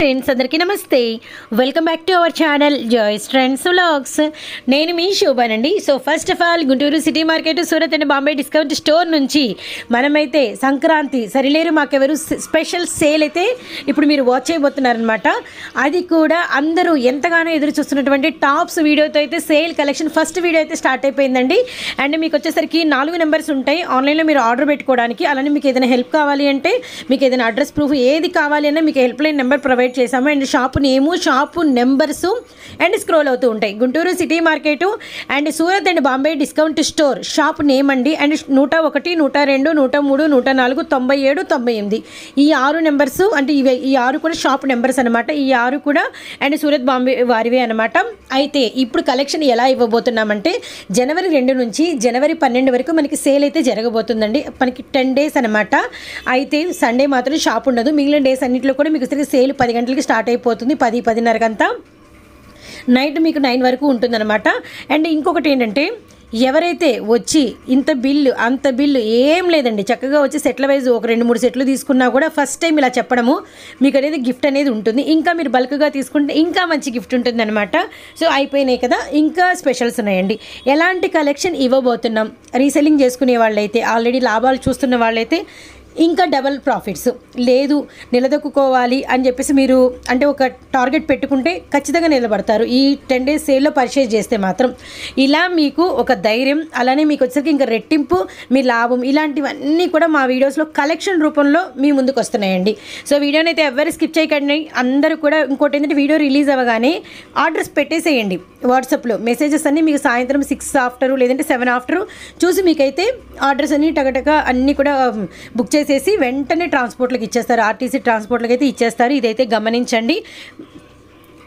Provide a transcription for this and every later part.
Friends అందరికీ నమస్తే. Welcome back to our channel Joy's trends vlogs. నేను మీ శోభానండి. So first of all Guntur city market, Surat and Bombay discount store నుంచి మనమైతే సంక్రాంతి సరిలేరు మాకెవరు స్పెషల్ సేల్ అయితే ఇప్పుడు మీరు వాచ్ చేయబోతున్నారనమాట. అది కూడా అందరూ ఎంతగానో ఎదురు చూస్తున్నటువంటి టాప్స్ వీడియోతో అయితే సేల్ కలెక్షన్ ఫస్ట్ వీడియో అయితే స్టార్ట్ అయిపోయిందండి. అండ్ మీకు వచ్చేసరికి 4 నెంబర్స్ ఉంటాయి ఆన్లైన్లో మీరు ఆర్డర్ పెట్టుకోవడానికి. అలానే మీకు ఏదైనా హెల్ప్ కావాలి అంటే, మీకు ఏదైనా అడ్రస్ ప్రూఫ్ ఏది కావాలి అన్నా మీకు హెల్ప్ లైన్ నెంబర్ ప్రొవైడ్ చేసాము. And shop name, shop numbers and scroll అవుతూ ఉంటాయి. Guntur city market and Surat and Bombay discount store shop name అండి. అండ్ 101, 102, 103, 104, 97, 98 ఈ 6 నెంబర్స్ అంటే ఈ 6 కూడా షాప్ నెంబర్స్ అనమాట. ఈ 6 కూడా అండ్ సూరత్ బాంబే వారివే అనమాట. అయితే ఇప్పుడు కలెక్షన్ ఎలా ఇవ్వబోతున్నామంటే, జనవరి 2 నుంచి జనవరి 12 వరకు మనకి సేల్ అయితే జరగబోతుందండి. మనకి 10 డేస్ అనమాట. అయితే సండే మాత్రం షాప్ ఉండదు. మిగిలిన డేస్ అన్నింటిలో కూడా మీకు సేల్ 10 గంటలకి స్టార్ట్ అయిపోతుంది. 10-10:30 అంతా నైట్ మీకు 9 వరకు ఉంటుందన్నమాట. అండ్ ఇంకొకటి ఏంటంటే, ఎవరైతే వచ్చి ఇంత బిల్లు అంత బిల్లు ఏం లేదండి, చక్కగా వచ్చి సెట్ల వైజ్ ఒక 2-3 సెట్లు తీసుకున్నా కూడా ఫస్ట్ టైం ఇలా చెప్పడము మీకు అనేది గిఫ్ట్ అనేది ఉంటుంది. ఇంకా మీరు బల్క్గా తీసుకుంటే ఇంకా మంచి గిఫ్ట్ ఉంటుంది అనమాట. సో అయిపోయినాయి కదా, ఇంకా స్పెషల్స్ ఉన్నాయండి. ఎలాంటి కలెక్షన్ ఇవ్వబోతున్నాం, రీసెల్లింగ్ చేసుకునే వాళ్ళైతే, ఆల్రెడీ లాభాలు చూస్తున్న వాళ్ళైతే ఇంకా డబల్ ప్రాఫిట్స్ లేదు, నిలదొక్కుకోవాలి అని చెప్పేసి మీరు అంటే ఒక టార్గెట్ పెట్టుకుంటే ఖచ్చితంగా నిలబడతారు. ఈ 10 డేస్ సేల్లో పర్చేజ్ చేస్తే మాత్రం ఇలా మీకు ఒక ధైర్యం, అలానే మీకు వచ్చేసరికి ఇంకా రెట్టింపు మీ లాభం, ఇలాంటివన్నీ కూడా మా వీడియోస్లో కలెక్షన్ రూపంలో మీ ముందుకు వస్తున్నాయండి. సో వీడియోని అయితే ఎవరు స్కిప్ చేయకండి. అందరూ కూడా ఇంకోటి ఏంటంటే, వీడియో రిలీజ్ అవ్వగానే ఆర్డర్స్ పెట్టేసేయండి. వాట్సాప్లో మెసేజెస్ అన్నీ మీకు సాయంత్రం 6 ఆఫ్టర్ లేదంటే 7 ఆఫ్టర్ చూసి మీకైతే ఆర్డర్స్ అన్నీ టగటక అన్నీ కూడా బుక్ చేసేసి వెంటనే ట్రాన్స్పోర్ట్లకు ఇచ్చేస్తారు. ఆర్టీసీ ట్రాన్స్పోర్ట్లకు అయితే ఇచ్చేస్తారు. ఇదైతే గమనించండి.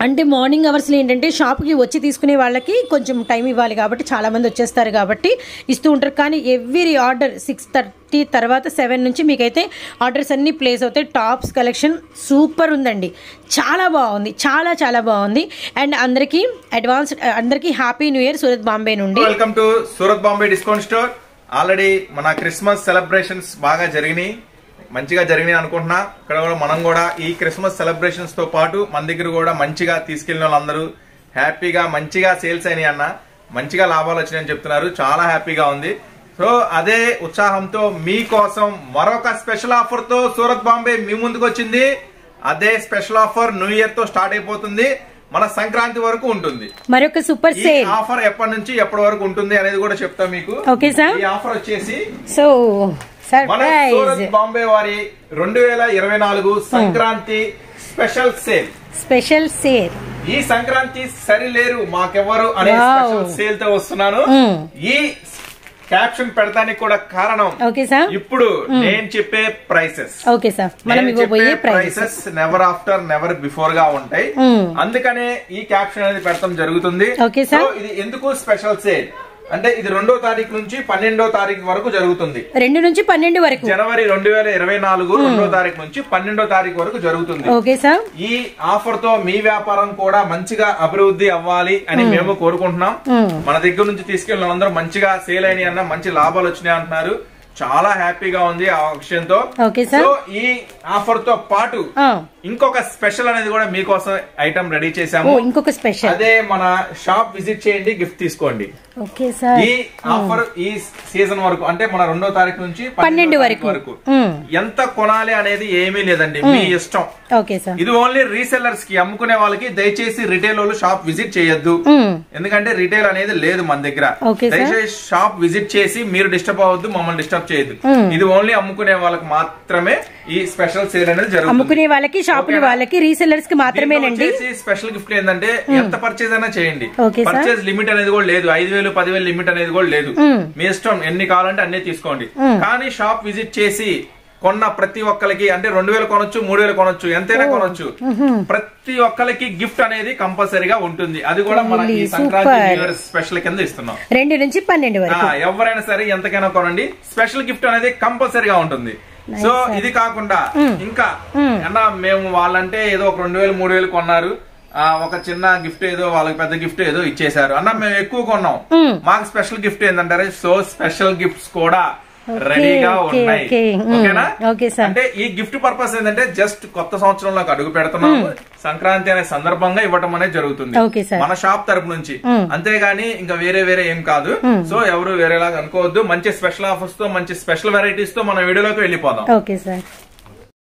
అంటే మార్నింగ్ అవర్స్లో ఏంటంటే షాప్కి వచ్చి తీసుకునే వాళ్ళకి కొంచెం టైం ఇవ్వాలి కాబట్టి చాలామంది వచ్చేస్తారు కాబట్టి ఇస్తూ ఉంటారు. కానీ ఎవ్రీ ఆర్డర్ 6:30 తర్వాత 7 నుంచి మీకైతే ఆర్డర్స్ అన్నీ ప్లేస్ అవుతాయి. టాప్స్ కలెక్షన్ సూపర్ ఉందండి, చాలా బాగుంది, చాలా చాలా బాగుంది. అండ్ అందరికీ అందరికీ happy new year Surat Bombay నుండి. Welcome to Surat Bombay discount store. Already మన క్రిస్మస్ సెలబ్రేషన్స్ బాగా జరిగినాయి, మంచిగా జరిగినాయి అనుకుంటున్నా. ఇక్కడ కూడా మనం కూడా ఈ క్రిస్మస్ సెలబ్రేషన్స్ తో పాటు మన దగ్గర కూడా మంచిగా తీసుకెళ్లిన వాళ్ళందరూ హ్యాపీగా మంచిగా సేల్స్ అయినాయి అన్న, మంచిగా లాభాలు వచ్చినాయని చెప్తున్నారు. చాలా హ్యాపీగా ఉంది. సో అదే ఉత్సాహంతో మీకోసం మరొక స్పెషల్ ఆఫర్ తో సూరత్ బాంబే మీ ముందుకు వచ్చింది. అదే స్పెషల్ ఆఫర్ న్యూ ఇయర్ తో స్టార్ట్ అయిపోతుంది, మన సంక్రాంతి వరకు ఉంటుంది. మరొక సూపర్ సేల్ ఆఫర్ ఎప్పటి నుంచి ఎప్పటి వరకు ఉంటుంది అనేది కూడా చెప్తా మీకు. Okay sir. ఈ ఆఫర్ వచ్చేసి సో మన సూరత్ బాంబే వారి 2024 సంక్రాంతి స్పెషల్ సేల్. ఈ సంక్రాంతి సరిలేరు మాకెవ్వరు అనే స్పెషల్ సేల్ తో వస్తున్నాను. ఈ క్యాప్షన్ పెడతానికి కూడా కారణం ఇప్పుడు నేను చెప్పే ప్రైసెస్. ఓకే సార్, మనం ఇవ్వబోయే prices never after never before గా ఉంటాయి. అందుకనే ఈ క్యాప్షన్ అనేది పెడతాం జరుగుతుంది. సో ఇది ఎందుకు స్పెషల్ సేల్ అంటే, ఇది 2వ తారీఖు నుంచి 12వ తారీఖు వరకు జరుగుతుంది. 2 నుంచి 12 వరకు, జనవరి 2024 2వ తారీఖు నుంచి 12వ తారీఖు వరకు జరుగుతుంది. Okay sir. ఈ ఆఫర్ తో మీ వ్యాపారం కూడా మంచిగా అభివృద్ధి అవ్వాలి అని మేము కోరుకుంటున్నాం. మన దగ్గర నుంచి తీసుకెళ్లిన అందరూ మంచిగా సేల్ అయినాయి అన్న, మంచి లాభాలు వచ్చినాయి అంటున్నారు. చాలా హ్యాపీగా ఉంది ఆ విషయంతో. సో ఈ ఆఫర్ తో పాటు ఇంకొక స్పెషల్ అనేది కూడా మీకోసం ఐటమ్ రెడీ చేశాము. ఇంకొక స్పెషల్, అదే మన షాప్ విజిట్ చేయండి, గిఫ్ట్ తీసుకోండి. Okay sir. ఈ ఆఫర్ ఈ సీజన్ వరకు అంటే మన 2వ తారీఖు నుంచి 12వ తారీఖు వరకు ఎంత కొనాలి అనేది ఏమీ లేదండి, మీ ఇష్టం. Okay sir. ఇది ఓన్లీ రీసెల్లర్స్ కి, అమ్ముకునే వాళ్ళకి దయచేసి రిటైల్ వాళ్ళు షాప్ విజిట్ చేయొద్దు. ఎందుకంటే రిటైల్ అనేది లేదు మన దగ్గర. దయచేసి షాప్ విజిట్ చేసి మీరు డిస్టర్బ్ అవ్వద్దు, మమ్మల్ని డిస్టర్బ్ చేయొద్దు. ఇది ఓన్లీ అమ్ముకునే వాళ్ళకి మాత్రమే ఈ స్పెషల్ సేల్ అనేది జరుగుతుంది. అమ్ముకునే వాళ్ళకి, షాపుల వాళ్ళకి, రీసెల్లర్స్ కి మాత్రమేనండి. స్పెషల్ గిఫ్ట్ ఏంటంటే, ఎంత పర్చేజ్ అయినా చేయండి. పర్చేజ్ లిమిట్ అనేది కూడా లేదు, 5,000, 10,000 లిమిట్ అనేది కూడా లేదు. మీ ఇష్టం, ఎన్ని కావాలంటే అన్ని తీసుకోండి. కానీ షాప్ విజిట్ చేసి కొన్న ప్రతి ఒక్కరికి అంటే 2,000 కొనొచ్చు, 3,000 కొనొచ్చు, ఎంతైనా కొనొచ్చు, ప్రతి ఒక్కరికి గిఫ్ట్ అనేది కంపల్సరీగా ఉంటుంది. అది కూడా మన ఈ సంక్రాంతి స్పెషల్ కింద ఇస్తున్నాం. 2 నుంచి 12 వరకు ఎవరైనా సరే ఎంతకైనా కొనండి, స్పెషల్ గిఫ్ట్ అనేది కంపల్సరీగా ఉంటుంది. సో ఇది కాకుండా ఇంకా అన్నా, మేము వాళ్ళంటే ఏదో ఒక 2,000, 3,000 కొన్నారు, ఒక చిన్న గిఫ్ట్ ఏదో వాళ్ళకి పెద్ద గిఫ్ట్ ఏదో ఇచ్చేసారు అన్న, మేము ఎక్కువ కొన్నాం, మాకు స్పెషల్ గిఫ్ట్ ఏంటంటారు. సో స్పెషల్ గిఫ్ట్స్ కూడా రెడీగా ఉన్నాయి. ఓకేనా? Okay sir. అంటే ఈ గిఫ్ట్ పర్పస్ ఏంటంటే జస్ట్ కొత్త సంవత్సరంలోకి అడుగు పెడుతున్నాము, సంక్రాంతి అనే సందర్భంగా ఇవ్వటం అనేది జరుగుతుంది మన షాప్ తరపు నుంచి, అంతేగాని ఇంకా వేరే ఏం కాదు. సో ఎవరు వేరేలాగా అనుకోవద్దు. మంచి స్పెషల్ ఆఫర్స్ తో, మంచి స్పెషల్ వెరైటీస్ తో మన వీడియోలోకి వెళ్ళిపోదాం. Okay sir.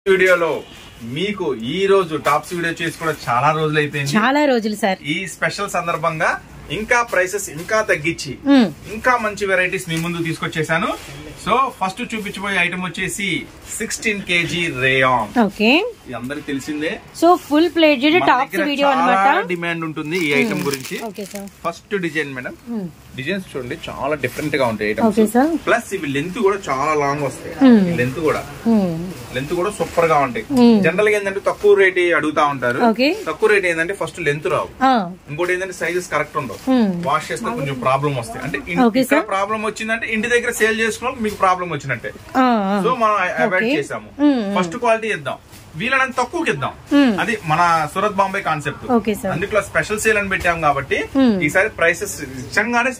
వీడియోలో మీకు ఈ రోజు టాప్స్ వీడియో చేసి కూడా చాలా రోజులు అయిపోయింది, చాలా రోజులు సార్. ఈ స్పెషల్ సందర్భంగా ఇంకా ప్రైసెస్ ఇంకా తగ్గించి ఇంకా మంచి వెరైటీస్ మీ ముందు తీసుకొచ్చేసాను. సో ఫస్ట్ చూపించబోయే ఐటమ్ వచ్చేసి 16 kg రేయాన్. ఓకే, అందరికి తెలిసిందే. So full plated tops video అన్నమాట. డిమాండ్ ఉంటుంది ఈ ఐటమ్ గురించి. ఫస్ట్ డిజైన్ మేడం, డిజైన్స్ చూడండి చాలా డిఫరెంట్ గా ఉంటాయి ఐటమ్స్. ప్లస్ ఇవి లెంత్ కూడా చాలా లాంగ్ వస్తాయి. లెంత్ కూడా సూపర్ గా ఉంటాయి. జనరల్ గా ఏంటంటే తక్కువ రేట్ అడుగుతా ఉంటారు. తక్కువ రేట్ ఏంటంటే ఫస్ట్ లెంత్ రావు, ఇంకోటి ఏంటంటే సైజెస్ కరెక్ట్ ఉండవు, వాష్ చేస్తే కొంచెం ప్రాబ్లం వస్తాయి. అంటే ప్రాబ్లం వచ్చిందంటే ఇంటి దగ్గర సేల్ చేసుకున్న మీకు ప్రాబ్లం వచ్చినట్టే. సో మనం అవాయిడ్ చేసాము. ఫస్ట్ క్వాలిటీ ఇద్దాం, వీళ్ళని తక్కువకి ఇద్దాం. అది మన సూరత్ బాంబే కాన్సెప్ట్. అందుట్లో స్పెషల్ సేల్ అని పెట్టాం కాబట్టి ఈసారి ప్రైసెస్ నిజంగానే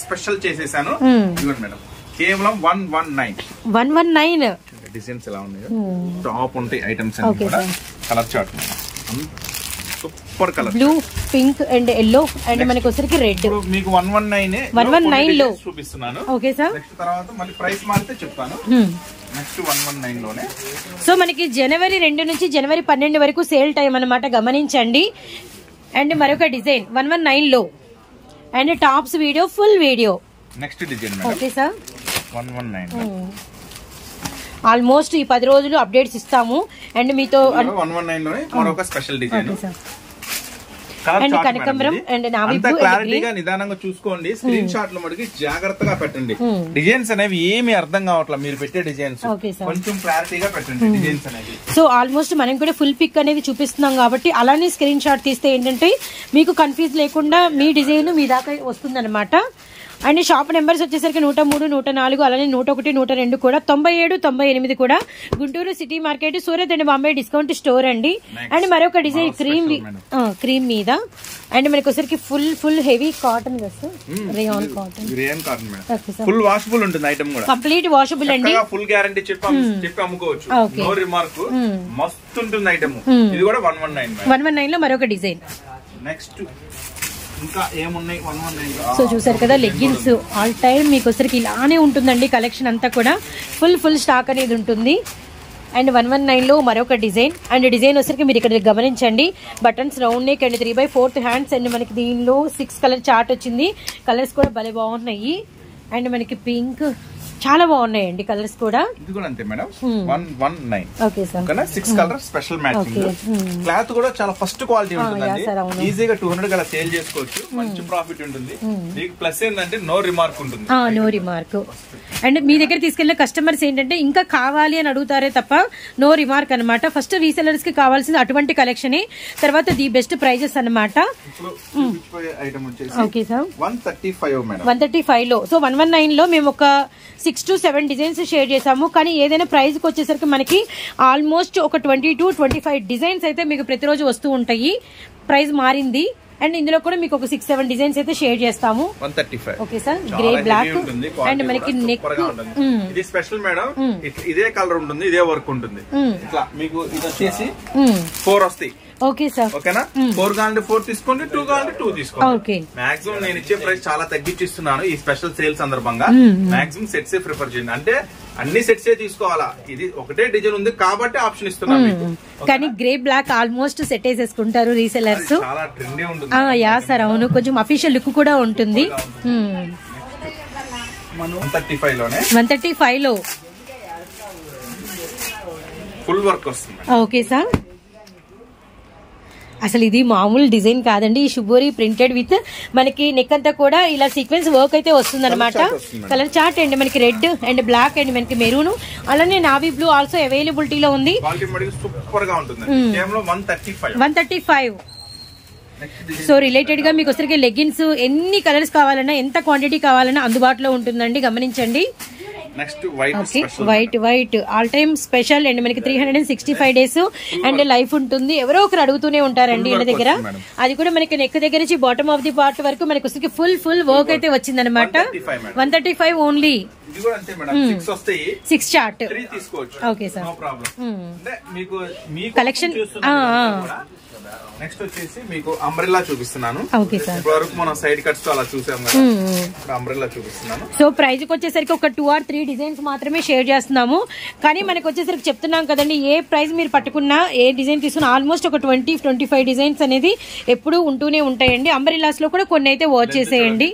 స్పెషల్ చేసేసాను. ఇవ్వండి మేడం, కేవలం 119. డిజైన్స్ ఎలా ఉన్నాయో టాప్ ఉంటాయి ఐటమ్స్ అన్ని కూడా. Colour chart super colour, blue, pink and yellow and మనకి వచ్చరికి రెడ్. మీకు 119 లో చూపిస్తున్నాను. Okay sir. నెక్స్ట్ తర్వాత మళ్ళీ ప్రైస్ మారితే చెప్తాను. నెక్స్ట్ 119 లోనే. సో మనకి జనవరి 2 నుంచి జనవరి 12 వరకు సేల్ టైం అన్నమాట, గమనించండి. అండ్ మరొక డిజైన్ 119 లో and tops video, full video. Next design okay sir, 119. Almost ఈ 10 రోజులు అప్డేట్స్ ఇస్తాము. అండ్ మీతో 119 లోనే మరొక స్పెషల్ డిజైన్. అండ్ కనకాంబరం అండ్ నావీ బ్లూ. క్లారిటీగా నిదానంగా చూసుకోండి, స్క్రీన్ షాట్ లో మటుకి జాగ్రత్తగా పెట్టండి. డిజైన్స్ అనేవి ఏమి అర్థం కావట్లేదు, మీరు పెట్టే డిజైన్స్ కొంచెం క్లారిటీగా పెట్టండి డిజైన్స్ అనేవి. సో ఆల్మోస్ట్ మనం కూడా ఫుల్ పిక్ అనేది చూపిస్తున్నాం కాబట్టి అలానే స్క్రీన్ షాట్ తీస్తే ఏంటంటే మీకు కన్ఫ్యూజ్ లేకుండా మీ డిజైన్ మీ దాకా వస్తుంది అనమాట. అండ్ షాప్ నెంబర్స్ వచ్చేసరికి 103, 104, అలానే 101, 102 కూడా, 97, 98 కూడా Guntur city market, Surat and Bombay discount store అండి. అండ్ మరొక డిజైన్ క్రీమ్ మీద అండ్ మనకి వచ్చరికి full heavy cotton rayon cotton. Full washable ఉంటుంది ఐటమ్ కూడా, కంప్లీట్ వాషబుల్ అండి. ఫుల్ గ్యారంటీ చెప్పి అమ్ముకోవచ్చు, నో రిమార్క్. మస్తు ఉంటుంది ఐటమ్. ఇది కూడా 119 లో మరొక డిజైన్. నెక్స్ట్ ఇంకా ఏమున్నాయి 119. సో చూసారు కదా, లెగ్గిన్స్ ఆల్ టైమ్ మీకు వచ్చరికి ఇలానే ఉంటుందండి. కలెక్షన్ అంతా కూడా ఫుల్ స్టాక్ అనేది ఉంటుంది. అండ్ 119 లో మరొక డిజైన్. అండ్ డిజైన్ వచ్చరికి మీరు ఇక్కడ గమనించండి, buttons round neck and 3/4 hands. And మనకి దీనిలో 6 కలర్ చార్ట్ వచ్చింది. కలర్స్ కూడా భలే బాగున్నాయి. అండ్ మనకి పింక్ చాలా బాగున్నాయండి కలర్స్ కూడా. ఇది కూడా అంతే madam, 119. Okay sir. 6 colour special matching. Cloth కూడా చాలా ఫస్ట్ క్వాలిటీ ఉంటుందండి. ఈజీగా 200 అలా సేల్ చేసుకోవచ్చు, మంచి ప్రాఫిట్ ఉంటుంది. మీకు ప్లస్ ఏంటంటే నో రిమార్క్ ఉంటుంది. No remark. అండ్ మీ దగ్గర తీసుకెళ్లిన కస్టమర్స్ ఏంటంటే ఇంకా కావాలి అని అడుగుతారే తప్ప నో రిమార్క్ అనమాట. ఫస్ట్ రీసెలర్స్ కి కావాల్సింది అటువంటి కలెక్షన్, తర్వాత ది బెస్ట్ ప్రైజెస్ అనమాట. ఓకే సార్, 135 లో. సో 119 లో మేము ఒక 6 to 7 డిజైన్స్ షేర్ చేసాము. కానీ ఏదైనా ప్రైస్ కి వచ్చేసరికి మనకి ఆల్మోస్ట్ ఒక 20 to 25 డిజైన్స్ అయితే మీకు ప్రతిరోజు వస్తూ ఉంటాయి. ప్రైస్ మారింది. అండ్ ఇందులో కూడా మీకు ఒక 6-7 డిజైన్స్ అయితే షేర్ చేస్తాము. 135. Okay sir, grey black and మనకి నెక్. ఇది స్పెషల్ మేడం, ఇదే కలర్ ఉంటుంది, ఇదే వర్క్ ఉంటుంది. ఇట్లా మీకు ఇది వచ్చేసి 4 వస్తాయి. ఓకే సార్, ఓకేనా? 4 కావాలంటే 4 తీసుకోండి, 2 కావాలంటే 2 తీసుకోండి. మాక్సిమం నేను ఇచ్చే ప్రైస్ చాలా తగ్గించిస్తున్నాను ఈ స్పెషల్ సేల్ సందర్భంగా. మాక్సిమం సెట్స్ ప్రిఫర్ చేయండి, అంటే అన్ని సెట్స్ తీసుకోవాలా. ఇది ఒకటే డిజైన్ ఉంది కాబట్టి ఆప్షన్ ఇస్తున్నాను. కానీ గ్రే బ్లాక్ ఆల్మోస్ట్ సెట్ వేసేసుకుంటారు రీసెలర్స్. చాలా ట్రెండీ ఉంటుంది. యా సార్, అవును, కొంచెం అఫీషియల్ లుక్ కూడా ఉంటుంది. 135 లోనే, 135 లో ఫుల్ వర్క్ వస్తుంది. Okay sir. అసలు ఇది మామూలు డిజైన్ కాదండి. ఈ షుబోరి ప్రింటెడ్ విత్ మనకి నెక్ అంతా కూడా ఇలా సీక్వెన్స్ వర్క్ అయితే వస్తుంది అనమాట. కలర్ చార్ట్ అండ్ మనకి రెడ్ అండ్ బ్లాక్ అండ్ మనకి మెరూన్, అలానే నావీ బ్లూ ఆల్సో అవైలబిలిటీలో ఉంది. సూపర్ గా ఉంటుంది. 135. సో రిలేటెడ్ గా మీకు వచ్చరికి లెగ్గిన్స్ ఎన్ని కలర్స్ కావాలన్నా, ఎంత క్వాంటిటీ కావాలన్నా అందుబాటులో ఉంటుందండి, గమనించండి. Next white white all time special and మనకి 365 డేస్ అండ్ లైఫ్ ఉంటుంది. ఎవరో ఒకరు అడుగుతూనే ఉంటారండి ఇంటి దగ్గర. అది కూడా మనకి నెక్ దగ్గర నుంచి బాటమ్ ఆఫ్ ది పార్ట్ వరకు మనకి ఫుల్ వర్క్ అయితే వచ్చింది అనమాట. 135 only. 6 chart. Okay sir. Collection. Next వచ్చేసి మీకు అంబ్రెల్లా చూపిస్తున్నాను. Okay sir. ఇప్పటివరకు మనం సైడ్ కట్స్ తో అలా చూసాం కదా, ఇప్పుడు అంబ్రెల్లా చూపిస్తున్నాను. సో ప్రైస్ కి వచ్చేసరికి ఒక 2 or 3 డిజైన్స్ మాత్రమే షేర్ చేస్తున్నాము. కానీ మనకి వచ్చేసరికి చెప్తున్నాం కదండి, ఏ ప్రైస్ మీరు పట్టుకున్నా, ఏ డిజైన్ తీసుకున్నా ఆల్మోస్ట్ ఒక 20-25 డిజైన్స్ అనేది ఎప్పుడు ఉంటూనే ఉంటాయండి. అంబ్రెల్లాస్ లో కూడా కొన్ని అయితే వాచ్ చేసేయండి.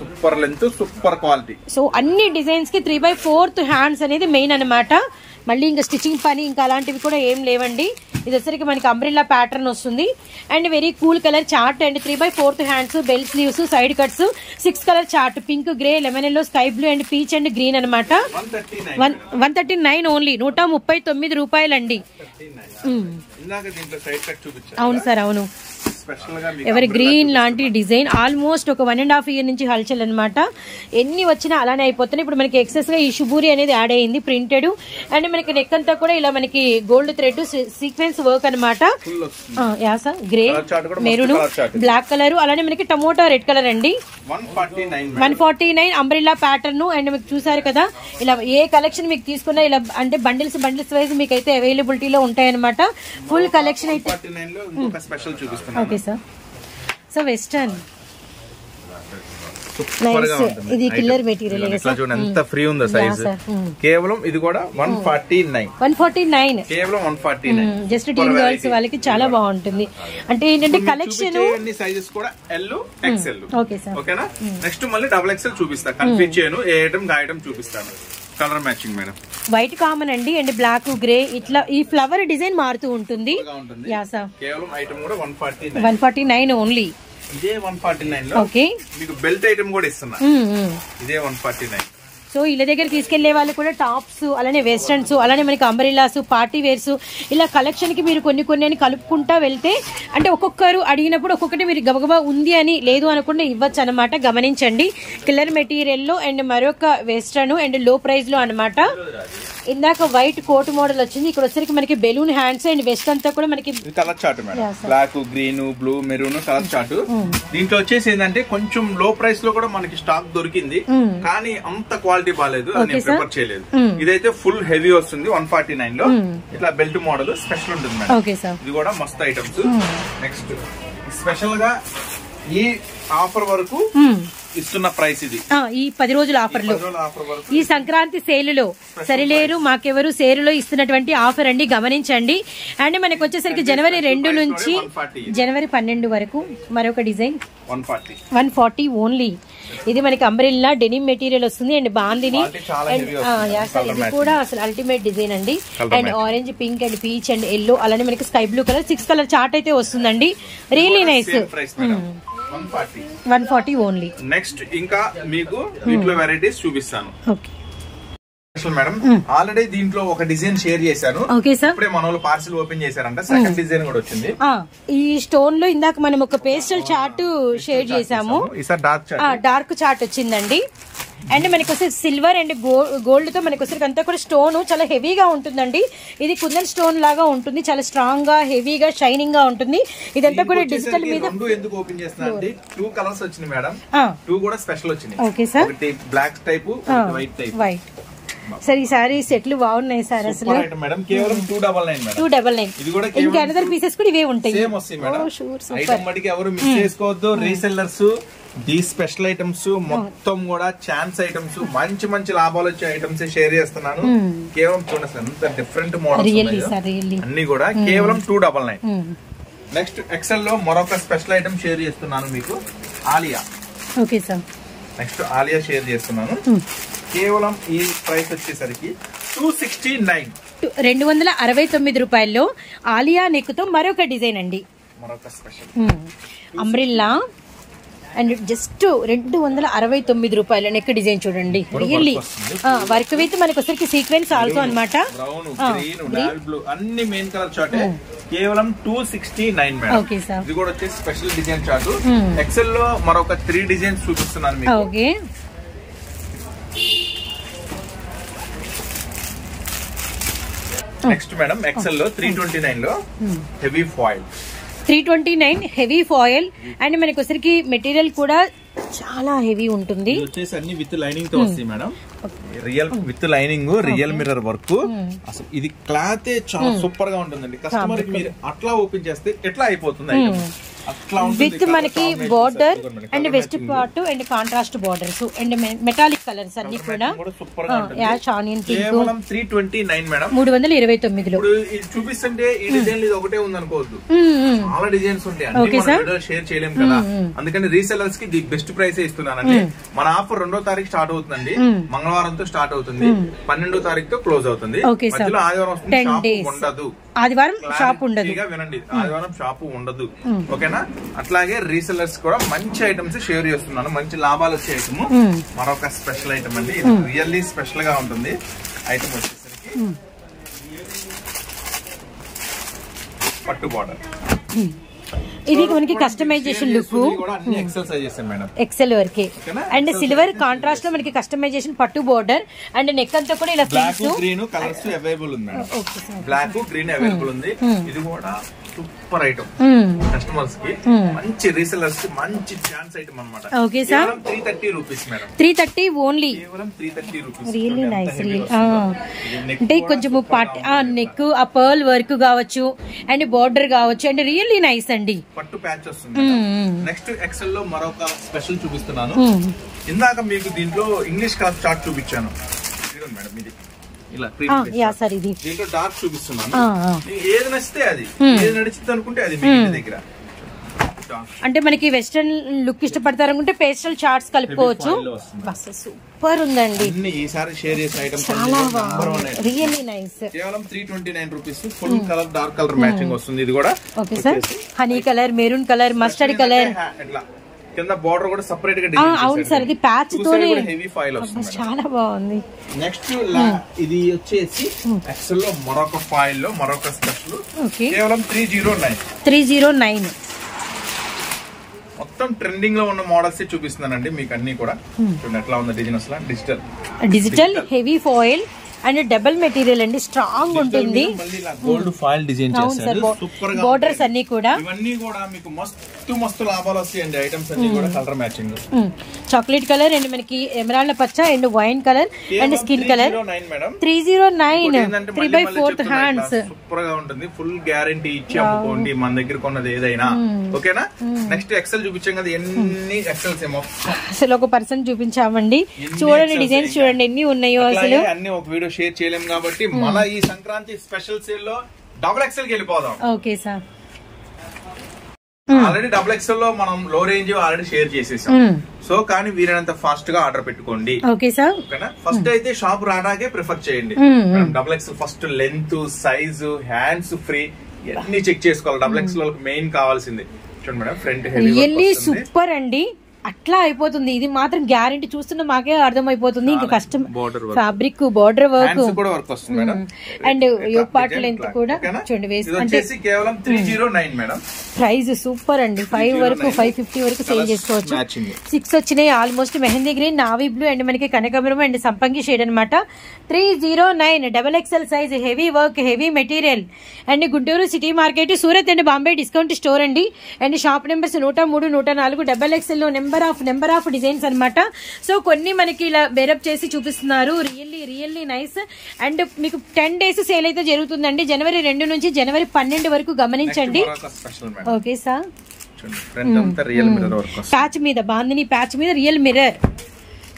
Super length, super quality. So అన్ని డిజైన్స్ కి 3/4 హ్యాండ్స్ అనేది మెయిన్ అనమాట. మళ్ళీ ఇంకా స్టిచ్చింగ్ పని ఇంకా అలాంటివి కూడా ఏం లేవండి. ఇది వచ్చరికి మనకి అంబ్రెల్లా ప్యాటర్న్ వస్తుంది and very cool colour chart and 3/4 hands, bell sleeves, side cuts, 6 colour chart, pink, grey, lemon yellow, sky blue and peach and green అనమాట. 139 ఓన్లీ. 139 రూపాయలండి. అవును సార్, అవును. ఎవరి గ్రీన్ లాంటి డిజైన్ ఆల్మోస్ట్ ఒక 1.5 year నుంచి హల్చల్ అనమాట. ఎన్ని వచ్చినా అలానే అయిపోతున్నాయి. ఇప్పుడు మనకి ఎక్సెస్ గా ఈ షుబూరి అనేది యాడ్ అయ్యింది, ప్రింటెడ్ అండ్ మనకి నెక్ అంతా కూడా ఇలా మనకి గోల్డ్ థ్రెడ్ సీక్వెన్స్ వర్క్ అనమాట. గ్రే, మెరూన్, బ్లాక్ కలర్, అలానే మనకి టమోటా రెడ్ కలర్ అండి. 149 అంబ్రెల్లా ప్యాటర్న్. అండ్ మీకు చూసారు కదా, ఇలా ఏ కలెక్షన్ మీకు తీసుకున్నా ఇలా అంటే బండిల్స్ వైజ్ మీకు అయితే అవైలబిలిటీలో ఉంటాయి అనమాట. ఫుల్ కలెక్షన్ అయితే. Okay sir. సో వెస్టర్న్ ఇది కిల్లర్ మెటీరియల్. ఎంత ఫ్రీ ఉందో సైజ్. కేవలం ఇది కూడా 149. కేవలం 149. జస్ట్ టీన్ గర్ల్స్ వాళ్ళకి చాలా బాగుంటుంది. అంటే ఏంటంటే కలెక్షన్ సైజెస్ కూడా ఎల్, ఎక్స్ఎల్. Okay sir. ఓకేనా. నెక్స్ట్ మళ్ళీ XXL చూపిస్తా. కన్ఫ్యూజ్ చేయను, ఏ ఐటమ్ ఆ ఐటమ్ చూపిస్తాను. Colour matching madam. White common అండి అండ్ బ్లాక్, గ్రే, ఇట్లా ఈ ఫ్లవర్ డిజైన్ మారుతూ ఉంటుంది. కేవలం ఐటమ్ కూడా 149 ఓన్లీ. ఇదే 149 లో ఓకే మీకు బెల్ట్ ఐటమ్ కూడా ఇస్తున్నా. ఇదే 149. సో ఇళ్ళ దగ్గర తీసుకెళ్లే వాళ్ళు కూడా టాప్స్, అలానే వెస్టర్న్స్, అలానే మనకి అంబ్రెల్లాస్, పార్టీ వేర్స్, ఇలా కలెక్షన్ కి మీరు కొన్ని అని కలుపుకుంటా వెళ్తే అంటే ఒక్కొక్కరు అడిగినప్పుడు ఒక్కొక్కటి మీరు గబగబా ఉంది అని లేదు అనకుండా ఇవ్వచ్చు అనమాట. గమనించండి. కిల్లర్ మెటీరియల్ లో అండ్ మరొక వెస్టర్న్ అండ్లో ప్రైస్ లో అనమాట. ఇందాక వైట్ కోట్ మోడల్ వచ్చింది, ఇక్కడ వచ్చరికి మనకి బెలూన్ హ్యాండ్స్ అండ్ వెస్ట్ అంతా కూడా మనకి colour chart madam. Black, green, blue, maroon colour chart. దీంట్లో వచ్చేసి ఏంటంటే కొంచెం లో ప్రైస్ లో కూడా మనకి స్టాక్ దొరికింది, కానీ అంత క్వాలిటీ బాగాలేదు, నేను ప్రిఫర్ చేయలేదు. ఇదైతే ఫుల్ హెవీ వస్తుంది 149 లో. ఇట్లా బెల్ట్ మోడల్ స్పెషల్ ఉంటుంది మేడం. ఇది కూడా మస్తు ఐటమ్స్. నెక్స్ట్ స్పెషల్ గా ఈ ఆఫర్ వరకు ఇస్తున్న ప్రైస్ ఇది. ఈ 10 రోజుల ఆఫర్లో, ఈ సంక్రాంతి సేలులో సరిలేరు మాకెవరు సేలులో ఇస్తున్నటువంటి ఆఫర్ అండి. గమనించండి. అండ్ మనకి వచ్చేసరికి జనవరి 2 నుంచి జనవరి 12 వరకు మరొక డిజైన్ 140 ఓన్లీ. ఇది మనకి అంబ్రెల్లా డెనిమ్ మెటీరియల్ వస్తుంది అండ్ బాందిని. ఇది కూడా అసలు అల్టిమేట్ డిజైన్ అండి. And orange, pink and peach and yellow, అలానే మనకి sky blue colour 6 colour chart అయితే వస్తుందండి. Really nice. 140 ఓన్లీ. నెక్స్ట్ ఇంకా మీకు దీంట్లో వెరైటీస్ చూపిస్తాను. Okay madam. ఆల్రెడీ దీంట్లో ఒక డిజైన్ షేర్ చేశాను. Okay sir. ఇప్పుడే మన వాళ్ళు పార్సిల్ ఓపెన్ చేశారంట. సెకండ్ డిజైన్ కూడా వచ్చింది. ఈ స్టోన్ లో ఇందాక మనం ఒక పేస్టల్ చార్ట్ షేర్ చేసాము. డార్క్ చార్ట్ వచ్చింది. అండ్ మనకి వచ్చే సిల్వర్ అండ్ గోల్డ్ తో మనకి వచ్చేసరికి అంతా కూడా స్టోన్ చాలా హెవీగా ఉంటుందండి. ఇది కుందన్ స్టోన్ లాగా ఉంటుంది, చాలా స్ట్రాంగ్ గా, హెవీగా, షైనింగ్ గా ఉంటుంది. ఇదంతా కూడా డిజిటల్ మీద. ఎందుకు ఓపెన్ చేస్తున్నా అంటే 2 కలర్స్ వచ్చినాయి మేడం. 2 కూడా స్పెషల్ వచ్చినాయి. Okay sir. Black type, white type. White sir. ఈ సారీ సెట్లు బాగున్నాయి సార్. అసలు మేడం కేవలం 299 మేడం. 299. ఇది కూడా ఇంకా అనదర్ పీసెస్ కూడా ఇవే ఉంటాయి. సేమ్ వస్తాయి మేడం. ఐటమ్ మడికి ఎవరు మిస్ చేసుకోవద్దు. రీసెల్లర్స్ ఈ స్పెషల్ ఐటమ్స్ మొత్తం కూడా ఛాన్స్ ఐటమ్స్, మంచి లాభాలు వచ్చే ఐటమ్స్ షేర్ చేస్తున్నాను. కేవలం చూడండి ఎంత డిఫరెంట్ మోడల్స్ అన్ని కూడా కేవలం 299. నెక్స్ట్ ఎక్సెల్ లో మరొక స్పెషల్ ఐటమ్ షేర్ చేస్తున్నాను మీకు. Alia. Okay sir. Next Alia share చేస్తున్నాను. కేవలం ఈ ప్రైస్ వచ్చేసరికి 269 రూపాయల్లో ఆలియా నెక్ తో మరొక డిజైన్ అండి. మరొక స్పెషల్ అంబ్రెల్లా అండ్ జస్ట్ 269 రూపాయల నెక్ డిజైన్ చూడండి. రియల్లీ వర్క్ విత్ మనకి వచ్చరికి సీక్వెన్స్ ఆల్సో అనమాట. అన్ని మెయిన్ కలర్ చార్ట్. కేవలం 269 మేడం. Okay sir. ఇది కూడా వచ్చేసి స్పెషల్ డిజైన్ చార్ట్. ఎక్సెల్ లో మరొక 3 డిజైన్స్ చూపిస్తున్నాను మీకు. ఓకే. నెక్స్ట్ మేడం ఎక్సెల్ లో 329 లో heavy foil 329 heavy foil and మనకి వచ్చరికి మెటీరియల్ కూడా చాలా హెవీ ఉంటుంది. వచ్చేసి అన్ని విత్ లైనింగ్ తో వస్తాయి madam. Real with lining real mirror work. అసలు ఇది క్లాత్ చాలా సూపర్ గా ఉంటుందండి. కస్టమర్ మీరు అట్లా ఓపెన్ చేస్తే ఎట్లా అయిపోతుంది ఐటమ్. విత్ మనకి border and waist part and contrast borders and metallic colours అన్ని కూడా యాష్ ఆనియన్ పింక్. కేవలం 329 మేడం. 329 లో. ఇప్పుడు ఇది చూపిస్తుంటే ఈ డిజైన్ ఇది ఒకటే ఉంది అనుకోవద్దు, చాలా డిజైన్స్ ఉంటాయి. అన్ని మనం షేర్ చేయలేం కదా, అందుకని రీసెల్లర్స్ కి ది బెస్ట్ ప్రైస్ ఇస్తున్నానండి. మన ఆఫర్ 2వ తారీఖు స్టార్ట్ అవుతుందండి. మంగళవారంతో స్టార్ట్ అవుతుంది, 12వ తారీఖుతో క్లోజ్ అవుతుంది. మధ్యలో ఆదివారం వస్తుంది, షాప్ ఉండదు. ఆదివారం షాప్ ఉండదు. వినండి, ఆదివారం షాప్ ఉండదు. ఓకేనా? అట్లాగే రీసెల్లర్స్ కూడా మంచి ఐటమ్స్ షేర్ చేస్తున్నాను, మంచి లాభాలు వచ్చే ఐటమ్. మరొక స్పెషల్ ఐటమ్ అండి, ఇది రియల్లీ స్పెషల్ గా ఉంటుంది. ఐటమ్ వచ్చేసరికి పట్టు బార్డర్. ఇది మనకి కస్టమైజేషన్ లుక్ ఎక్సెల్ వరకే అండ్ సిల్వర్ కాంట్రాస్ట్ లో మనకి కస్టమైజేషన్ పట్టు బోర్డర్ అండ్ నెక్ అంతా కూడా ఇలా బ్లాక్ గ్రీన్ కలర్స్ అవైలబుల్ ఉంది మేడం. బ్లాక్ గ్రీన్ అవైలబుల్ ఉంది. ఇది కూడా సూపర్ ఐటమ్, కస్టమర్స్ కి మంచి రీసెల్లర్స్ కి మంచి ఛాన్స్ ఐటమ్ అన్నమాట. Okay sir, 330 rupees madam. 330 only. కేవలం 330 రూపీస్. Really nice. అంటే కొంచెం నెక్ ఆ పర్ల్ వర్క్ కావచ్చు అండ్ బోర్డర్ కావచ్చు అండ్ రియల్లీ నైస్ అండి. పట్టు ప్యాచ్ వస్తుంది. నెక్స్ట్ ఎక్సెల్ లో మరొక స్పెషల్ చూపిస్తున్నాను. ఇందాక మీకు దీంట్లో ఇంగ్లీష్ కలర్ చార్ట్ చూపించాను మేడం. ఇది ఇలా దీంట్లో డార్క్ చూపిస్తున్నాను. ఏది నచ్చితే అది, ఏది నడిచింది అనుకుంటే అది మీ దగ్గర. అంటే మనకి వెస్టర్న్ లుక్ ఇష్టపడతారు అనుకుంటే పేస్టల్ చార్ట్స్ కలుపుకోవచ్చు. సూపర్ ఉందండి. ఈసారి షేర్ చేసే ఐటమ్స్ రియల్లీ నైస్. కేవలం 329 rupees. Full colour dark colour matching వస్తుంది. ఇది కూడా okay sir. Honey colour, maroon colour, mustard colour. కింద బోర్డర్ కూడా సెపరేట్ గా డిజైన్ చేశారు. అవును సార్, ఇది ప్యాచ్ తోనే హెవీ ఫాయిల్ వస్తుంది. చాలా బాగుంది. నెక్స్ట్ ఇది వచ్చేసి ఎక్సెల్ లో మరొక ఫాయిల్ లో మరొక స్పెషల్. కేవలం 309. మొత్తం ట్రెండింగ్ లో ఉన్న మోడల్స్ చూపిస్తున్నానండి మీకు అన్ని కూడా. చూడండి ఎట్లా ఉంది డిజైన్. అసలు digital heavy foil and double material అండి, స్ట్రాంగ్ ఉంటుంది. గోల్డ్ ఫాయిల్ డిజైన్ చేశారు. సూపర్ గా బోర్డర్స్ అన్ని కూడా. ఇవన్నీ కూడా మీకు మస్తు లాభాలు వస్తాయండి. ఐటమ్స్ అన్ని కూడా colour matching. Chocolate colour and మనకి ఎమరాల్డ్ పచ్చ and wine colour and skin colour. 309 3/4 hands. Super గా ఉంటుంది. ఫుల్ గ్యారంటీ ఇచ్చి అమ్ముకోండి మన దగ్గర కొన్నది ఏదైనా. ఓకేనా? నెక్స్ట్ ఎక్సెల్ చూపించాం కదా, ఎన్ని ఎక్సెల్స్ ఏమో అసలు ఒక పర్సన్ చూపించామండి. చూడండి డిజైన్స్ చూడండి ఎన్ని ఉన్నాయో. అసలు అన్ని ఒక వీడియో షేర్ చేయలేం కాబట్టి మన ఈ సంక్రాంతి స్పెషల్ సేల్ లో డబుల్ ఎక్సెల్ కి వెళ్ళిపోదాం. Okay sir. Already double XL లో మనం లో రేంజ్ ఆల్రెడీ షేర్ చేసేసాం. సో కానీ వీరైనంత ఫాస్ట్ గా ఆర్డర్ పెట్టుకోండి. Okay sir. ఓకేనా? ఫస్ట్ అయితే షాప్ రావడాకే ప్రిఫర్ చేయండి. Double XL first length, size, hands free ఇవన్నీ చెక్ చేసుకోవాలి. డబుల్ ఎక్సెల్ వాళ్ళకి మెయిన్ కావాల్సింది. చూడండి మేడం, ఫ్రంట్ రియల్లీ సూపర్ అండి. అట్లా అయిపోతుంది. ఇది మాత్రం గ్యారెంటీ చూస్తున్న మాకే అర్థం అయిపోతుంది. ఇంకా కష్టం. Fabric, border work and yoke part length కూడా చూడండి వేసి కేవలం 309 మేడం. ప్రైస్ సూపర్ అండి. 5 వరకు 550 వరకు సేల్ చేసుకోవచ్చు. 6 వచ్చినాయి almost. Mehndi green, navy blue and మనకి కనకాంబరం అండ్ సంపంగి షేడ్ అనమాట. 309 double XL size, heavy work, heavy material and Guntur city market, Surat and Bombay discount store అండి. And shop numbers 103, 104. Double XL లో నెంబర్ ఆఫ్ డిజైన్స్ అనమాట. సో కొన్ని మనకి ఇలా బేరప్ చేసి చూపిస్తున్నారు. Really nice. అండ్ మీకు 10 days సేల్ అయితే జరుగుతుందండి. జనవరి 2 నుంచి జనవరి 12 వరకు గమనించండి. Okay sir. ప్యాచ్ మీద బాందిని ప్యాచ్ మీద రియల్ మిర్రర్.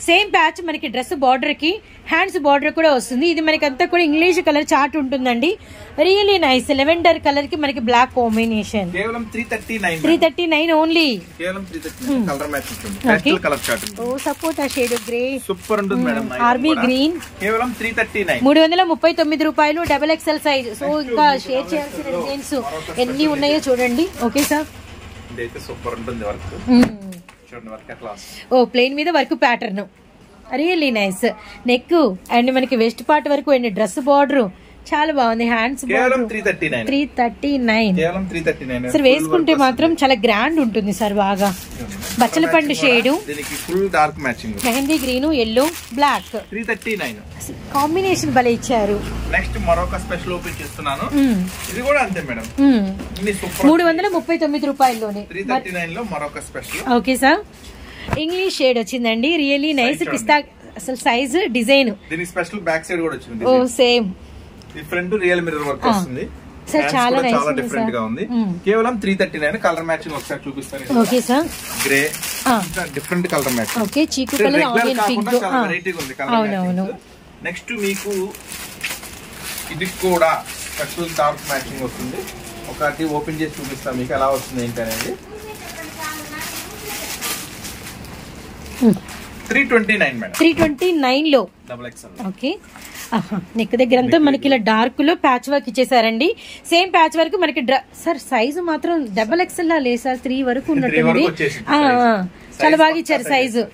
సేమ్ ప్యాచ్ మనకి డ్రెస్ బార్డర్ కి హ్యాండ్స్ బార్డర్ కూడా వస్తుంది. ఇది మనకి అంతా కూడా ఇంగ్లీష్ కలర్ చార్ట్ ఉంటుందండి. Really nice. లెవెండర్ కలర్ కి మనకి బ్లాక్ కాంబినేషన్. కేవలం 339 ఓన్లీ. కేవలం 339 కలర్ మ్యాచ్ ఉంటుంది. Pastel colour chart. ఓ సపోటా షేడ్ గ్రే సూపర్ ఉంటుంది మేడం. Army green. కేవలం 339. 339 రూపాయలు డబుల్ ఎక్సెల్ సైజ్. సో ఇంకా షేర్ చేయాల్సిన డిజైన్స్ ఎన్ని ఉన్నాయో చూడండి. Okay sir. ఇదైతే సూపర్ ఉంటుంది వర్క్. ఓ ప్లేన్ మీద work pattern. Really nice. Neck and మనకి వెస్ట్ పార్ట్ వరకు అండ్ డ్రెస్ బార్డర్ చాలా బాగుంది. Hands 339 sir. వేసుకుంటే మాత్రం చాలా గ్రాండ్ ఉంటుంది సార్. బాగా బచ్చలపండు షేడ్, దీనికి full dark matching, mehndi green, yellow, black 339 combination భలే ఇచ్చారు. నెక్స్ట్ మరొక స్పెషల్ ఓపెన్ చేస్తున్నాను. ఇది కూడా అంతే మేడం, 339 రూపాయల్లోనే 339 లో మరొక special. Okay sir, English shade వచ్చిందండి, రియల్లీ నైస్. పిస్తా అసలు సైజ్ డిజైన్, దీనికి స్పెషల్ బ్యాక్ సైడ్ కూడా వచ్చింది. ఓ సేమ్, ఈ ఫ్రంట్ రియల్ మిర్రర్ వర్క్ వస్తుంది. సార్ చాలా నైస్, చాలా డిఫరెంట్ గా ఉంది. కేవలం 339. కలర్ మ్యాచింగ్ ఒకసారి చూపిస్తాను. Okay sir, grey different colour matching. Okay, చీకు కలర్, ఆనియన్ పింక్, చాలా వెరైటీగా ఉంది కలర్ మ్యాచింగ్. నెక్స్ట్ మీకు ఇది కూడా స్పెషల్ డార్క్ మ్యాచింగ్ వస్తుంది. ఒకటి ఓపెన్ చేసి చూపిస్తాను మీకు ఎలా వస్తుంది ఏంటి అనేది. 329 మేడం, 329 లో డబుల్ ఎక్స్ఎల్. ఓకే, నెక్ దగ్గర అంతా మనకి ఇలా డార్క్ లో ప్యాచ్ వర్క్ ఇచ్చేసారండి. సేమ్ ప్యాచ్ వర్క్ మనకి సార్ సైజు మాత్రం డబల్ ఎక్స్ఎల్ లా లేదు సార్, 3 వరకు ఉన్నట్టుంది. చాలా బాగా ఇచ్చారు సైజు.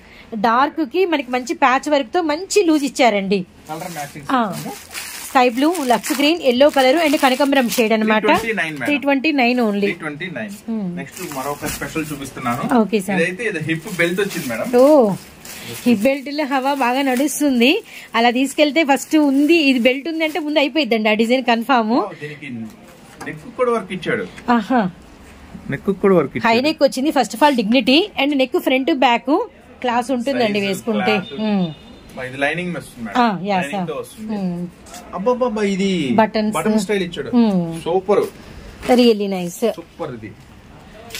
డార్క్ కి మనకి మంచి ప్యాచ్ వర్క్ తో మంచి లూజ్ ఇచ్చారండి. స్కై బ్లూ, లక్స్ గ్రీన్, ఎల్లో కలర్ అండ్ కనకాంబరం షేడ్ అన్నమాట. 329 ఓన్లీ. 329. నెక్స్ట్ మరొక స్పెషల్ చూపిస్తున్నాను. ఓకే సార్, ఇదైతే ఇది హిప్ బెల్ట్ వచ్చింది మేడం. ఓ, హిప్ బెల్ట్ లో హవా బాగా నడుస్తుంది. అలా తీసుకెళ్తే ఫస్ట్ ఉంది, ఇది బెల్ట్ ఉంది అంటే ముందు అయిపోయిందండి ఆ డిజైన్ కన్ఫర్మ్. దీనికి నెక్ కూడా వర్క్ ఇచ్చాడు. ఆహా, నెక్ కూడా వర్క్ ఇచ్చాడు. హై నెక్ వచ్చింది. First of all dignity and neck front back class ఉంటుందండి వేసుకుంటే. ఇది లైనింగ్ వస్తుంది. అబ్బబ్బబ్బా, ఇది బటన్ స్టైల్ ఇచ్చాడు. Super, really nice, super. ఇది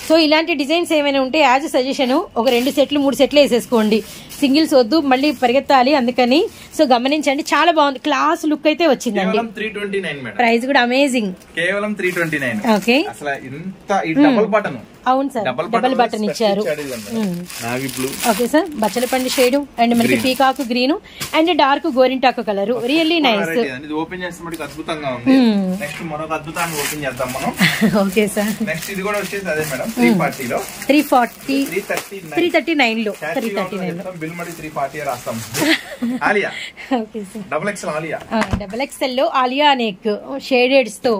సో ఇలాంటి డిజైన్స్ ఏమైనా ఉంటే యాజ్ సజెషన్ ఒక 2 సెట్లు 3 సెట్లు వేసేసుకోండి. సింగిల్స్ వద్దు, మళ్ళీ పరిగెత్తాలి, అందుకని. సో గమనించండి, చాలా బాగుంది, క్లాస్ లుక్ అయితే వచ్చిందండి. 329 ప్రైస్ కూడా అమేజింగ్, కేవలం 329. ఓకే, అసలు ఇంత ఈ డబుల్ బటన్. అవును సార్, డబుల్ బటన్ ఇచ్చారు. Navy blue. ఓకే సార్, బచ్చలపండు షేడ్ అండ్ మనకి పీకాకు గ్రీన్ అండ్ డార్క్ గోరింటాకు కలర్, రియల్లీ నైస్. ఇది ఓపెన్ చేస్తే అద్భుతంగా ఉంది. నెక్స్ట్ మరొక అద్భుతాన్ని ఓపెన్ చేద్దాం మనం. ఓకే సార్, నెక్స్ట్ ఇది కూడా వచ్చేసి అదే మేడం, 340 లో 339 లో 339 బిల్ మరి 340 రాస్తాం. Alia. Okay sir, double XL Alia. Double XL లో ఆలియా నెక్ షేడెడ్స్ తో.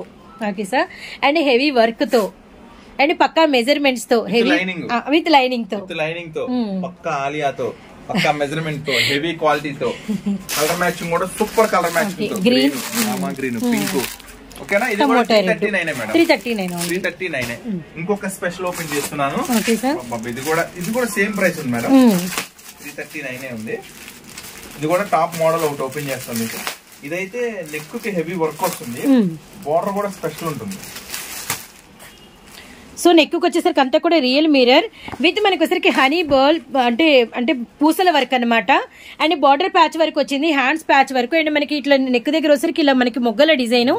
Okay sir, and heavy work తో అండ్ పక్కా మెజర్మెంట్స్ తో, హెవీ విత్ లైనింగ్ తో పక్కా ఆలియాతో, పక్కా మెజర్మెంట్ తో, హెవీ క్వాలిటీ తో. కలర్ మ్యాచింగ్ కూడా సూపర్ కలర్ మ్యాచింగ్ తో, గ్రీన్, గ్రీన్, పింక్. ఓకేనా, ఇది కూడా 339 మేడం. 339. ఇంకొక స్పెషల్ ఓపెన్ చేస్తున్నాను. ఇది కూడా సేమ్ ప్రైస్ ఉంది మేడం, 339 ఉంది. ఇది కూడా టాప్ మోడల్ ఒకటి ఓపెన్ చేస్తాను మీకు. ఇదైతే నెక్ కి హెవీ వర్క్ వస్తుంది, బోర్డర్ కూడా స్పెషల్ ఉంటుంది. సో నెక్ వచ్చేసరికి అంతా కూడా రియల్ మిర్రర్ విత్ మనకి వచ్చరికి హనీ బర్ల్ అంటే పూసల వర్క్ అనమాట. అండ్ బార్డర్ ప్యాచ్ వర్క్ వచ్చింది, హ్యాండ్స్ ప్యాచ్ వర్క్ అండ్ మనకి ఇట్లా నెక్ దగ్గర వచ్చరికి ఇలా మనకి మొగ్గల డిజైన్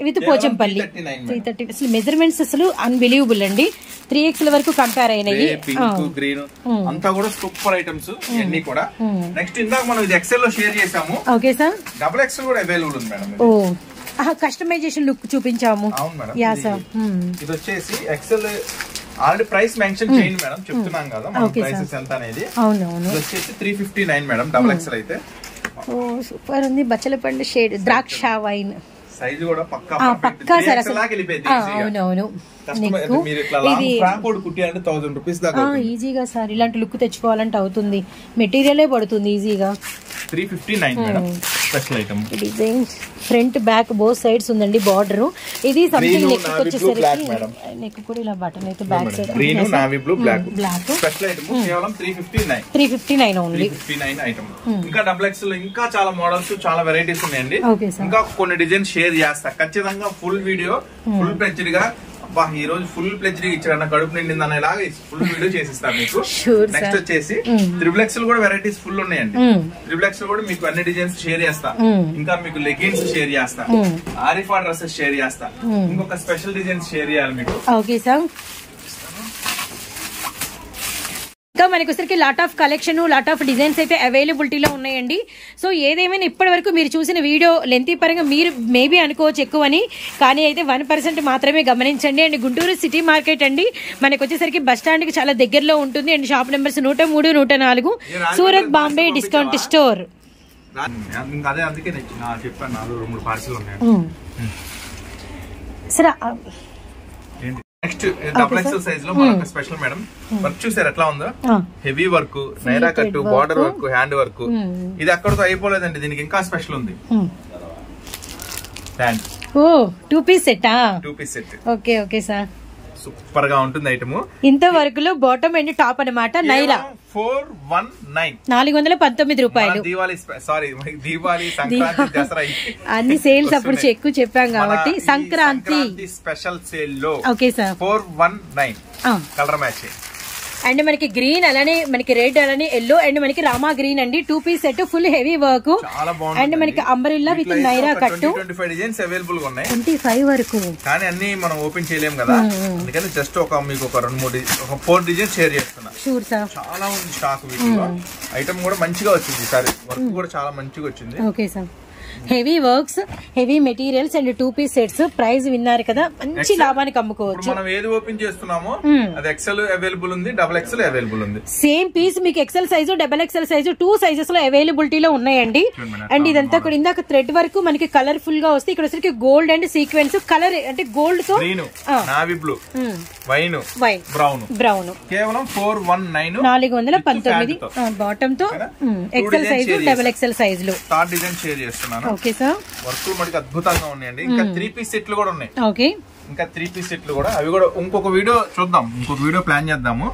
విత్ పోచంపల్లి. 330. అసలు మెజర్మెంట్స్ అసలు అన్బిలీవబుల్ అండి, 3XL వరకు కంపేర్ అయినాయి. గ్రీన్ అంతా కూడా సూపర్ ఐటమ్స్ ఇవన్నీ కూడా. నెక్స్ట్ ఇందాక మనం ఇది ఎక్సెల్ లో షేర్ చేసాము. ఓకే సార్, డబుల్ ఎక్సెల్ కూడా అవైలబుల్ ఉంది మేడం. ఓ, కస్టమైజేషన్ లుక్ చూపించాము. యా సార్, ఇది వచ్చేసి ఎక్సెల్ ఆల్రెడీ ప్రైస్ మెన్షన్ చేయండి మేడం, చెప్తున్నాం కదా మన ప్రైసెస్ ఎంత అనేది. అవునవును, ఇది వచ్చేసి 359 మేడం, డబుల్ ఎక్సెల్ అయితే. ఓ సూపర్ ఉంది, బచ్చలపండు షేడ్, ద్రాక్ష వైన్ సైజ్ కూడా పక్కా సార్ అసలు. అవునవును, ఈజీగా సార్ ఇలాంటి లుక్ తెచ్చుకోవాలంటే అవుతుంది, మెటీరియలే పడుతుంది ఈజీగా. 359 madam, special item. Design front back both sides ఉందండి బార్డర్. ఇది సంథింగ్ నెక్ వచ్చేసరికి నెక్ కూడా ఇలా బటన్ అయితే back side green, navy blue, black special item. కేవలం 359 ఓన్లీ. 359 ఐటమ్. ఇంకా డబుల్ ఎక్స్ లో ఇంకా చాలా మోడల్స్, చాలా వెరైటీస్ ఉన్నాయండి. ఇంకా కొన్ని డిజైన్స్ షేర్ చేస్తా ఖచ్చితంగా. ఫుల్ వీడియో ఫుల్ ప్లెజ్డ్ గా, ఈ రోజు ఫుల్ ప్లెజ్డ్ ఇచ్చాడు, కడుపు నిండింది అనేలాగా ఫుల్ వీడియో చేసిస్తాను మీకు. నెక్స్ట్ వచ్చేసి త్రిబుల్ ఎక్స్ కూడా వెరైటీస్ ఫుల్ ఉన్నాయండి. త్రిబుల్ ఎక్స్ కూడా మీకు అన్ని డిజైన్స్ షేర్ చేస్తా. ఇంకా మీకు లెగిన్స్ షేర్ చేస్తా, ఆరిఫా డ్రెస్సెస్ షేర్ చేస్తా, ఇంకొక స్పెషల్ డిజైన్స్ షేర్ చేయాలి మీకు. ఓకే సార్, ఇంకా మనకి వచ్చరికి lot of collection, lot of designs అయితే అవైలబిలిటీలో ఉన్నాయండి. సో ఏదేమైనా ఇప్పటి వరకు మీరు చూసిన వీడియో లెంతీ పరంగా మీరు మేబీ అనుకోవచ్చు ఎక్కువని, కానీ అయితే 1% మాత్రమే గమనించండి. అండ్ గుంటూరు సిటీ మార్కెట్ అండి మనకి వచ్చేసరికి బస్ స్టాండ్ కి చాలా దగ్గరలో ఉంటుంది. And shop numbers 103, 104, Surat Bombay discount store. అదే అందుకే చెప్పాను, 4 పార్సల్ ఉన్నాయి. సరే నెక్స్ట్ డబుల్ ఎక్సెల్ సైజ్ లో మనకు స్పెషల్ మేడం వర్క్ చూసారు ఎట్లా ఉందో, heavy work, Naira cut, border work, hand work. ఇది అక్కడతో అయిపోలేదండి, దీనికి ఇంకా స్పెషల్ ఉంది. ఓ 2 piece set. 2 piece set. Okay okay sir, super గా ఉంటుంది ఐటమ్. ఇంత వరకు లో బాటమ్ అండ్ టాప్ అన్నమాట. నైరా 419 419 రూపాయలు. దీవాలి సంక్రాంతి దసరా అన్ని సేల్స్ అప్పుడు ఎక్కువ చెప్పాం కాబట్టి సంక్రాంతి స్పెషల్ సేల్ లో okay sir 419 colour match. And మనకి గ్రీన్ అలానే మనకి రెడ్ అలానే ఎల్లో అండ్ మనకి రామా గ్రీన్ అండి. 2 piece set full heavy work and మనకి umbrella with Naira cut. 25 designs available గా ఉన్నాయి, 25 వరకు. కానీ అన్ని మనం ఓపెన్ చేయలేం కదా, అందుకని జస్ట్ మీకు ఒక 4 డిజైన్స్ షేర్ చేస్తున్నా. షూర్ సార్, చాలా ఉంది స్టాక్ వీటిలో. ఐటమ్ కూడా మంచిగా వచ్చింది ఈసారి, వర్క్ కూడా చాలా మంచిగా వచ్చింది. Okay sir, heavy works, heavy materials and 2 piece sets. Price విన్నారు కదా, మంచి లాభానికి అమ్ముకోవచ్చు. మనం ఏది ఓపెన్ చేస్తున్నామో అది ఎక్సెల్ అవైలబుల్ ఉంది, డబుల్ ఎక్సెల్ అవైలబుల్ ఉంది. సేమ్ పీస్ మీకు XL size, double XL size 2 sizes లో అవైలబిలిటీలో ఉన్నాయండి. అండ్ ఇదంతా కూడా ఇందాక థ్రెడ్ వరకు మనకి కలర్ఫుల్ గా వస్తే, ఇక్కడ వచ్చరికి గోల్డ్ అండ్ సీక్వెన్స్ కలర్ అంటే గోల్డ్ తో నావీ బ్లూ, వైన్, బ్రౌన్. కేవలం 419 419 బాటమ్ తో XL size, double XL size లో. థర్డ్ డిజైన్ షేర్ చేస్తున్నాను. ఓకే సార్, వర్క్ మనకి అద్భుతంగా ఉన్నాయండి. ఇంకా 3 పీస్ సెట్లు కూడా ఉన్నాయి. ఓకే, ఇంకా 3 పీస్ సెట్లు కూడా, అవి కూడా ఇంకొక వీడియో చూద్దాం, ఇంకొక వీడిో ప్లాన్ చేద్దాము.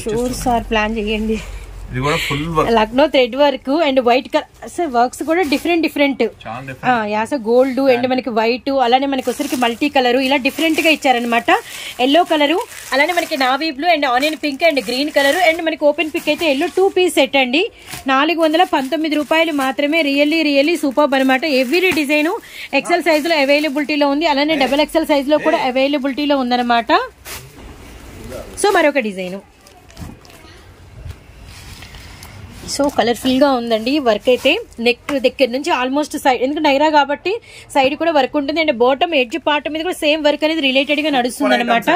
షూర్ సార్, ప్లాన్ చేయండి. ఇది కూడా full work, Lucknow thread work and white colour works కూడా డిఫరెంట్ యాస గోల్డ్ అండ్ మనకి వైట్ అలానే మనకి వచ్చరికి మల్టీ కలర్ ఇలా డిఫరెంట్ గా ఇచ్చారనమాట. ఎల్లో కలర్ అలానే మనకి navy blue and onion pink and green colour and మనకి ఓపెన్ పిక్ అయితే ఎల్లో 2 పీస్ సెట్ అండి. 419 రూపాయలు మాత్రమే. రియల్లీ సూపర్ అనమాట. ఎవ్రీ డిజైన్ ఎక్సెల్ సైజ్ లో అవైలబిలిటీలో ఉంది, అలానే డబుల్ ఎక్సెల్ సైజ్ లో కూడా అవైలబిలిటీలో ఉందన్నమాట. సో మరొక డిజైన్ సో కలర్ఫుల్ గా ఉందండి. వర్క్ అయితే నెక్ దగ్గర నుంచి ఆల్మోస్ట్ సైడ్, ఎందుకంటే నైరా కాబట్టి సైడ్ కూడా వర్క్ ఉంటుంది అండ్ బాటమ్ ఎడ్జ్ పార్ట్ మీద కూడా సేమ్ వర్క్ అనేది రిలేటెడ్ గా నడుస్తుంది అనమాట.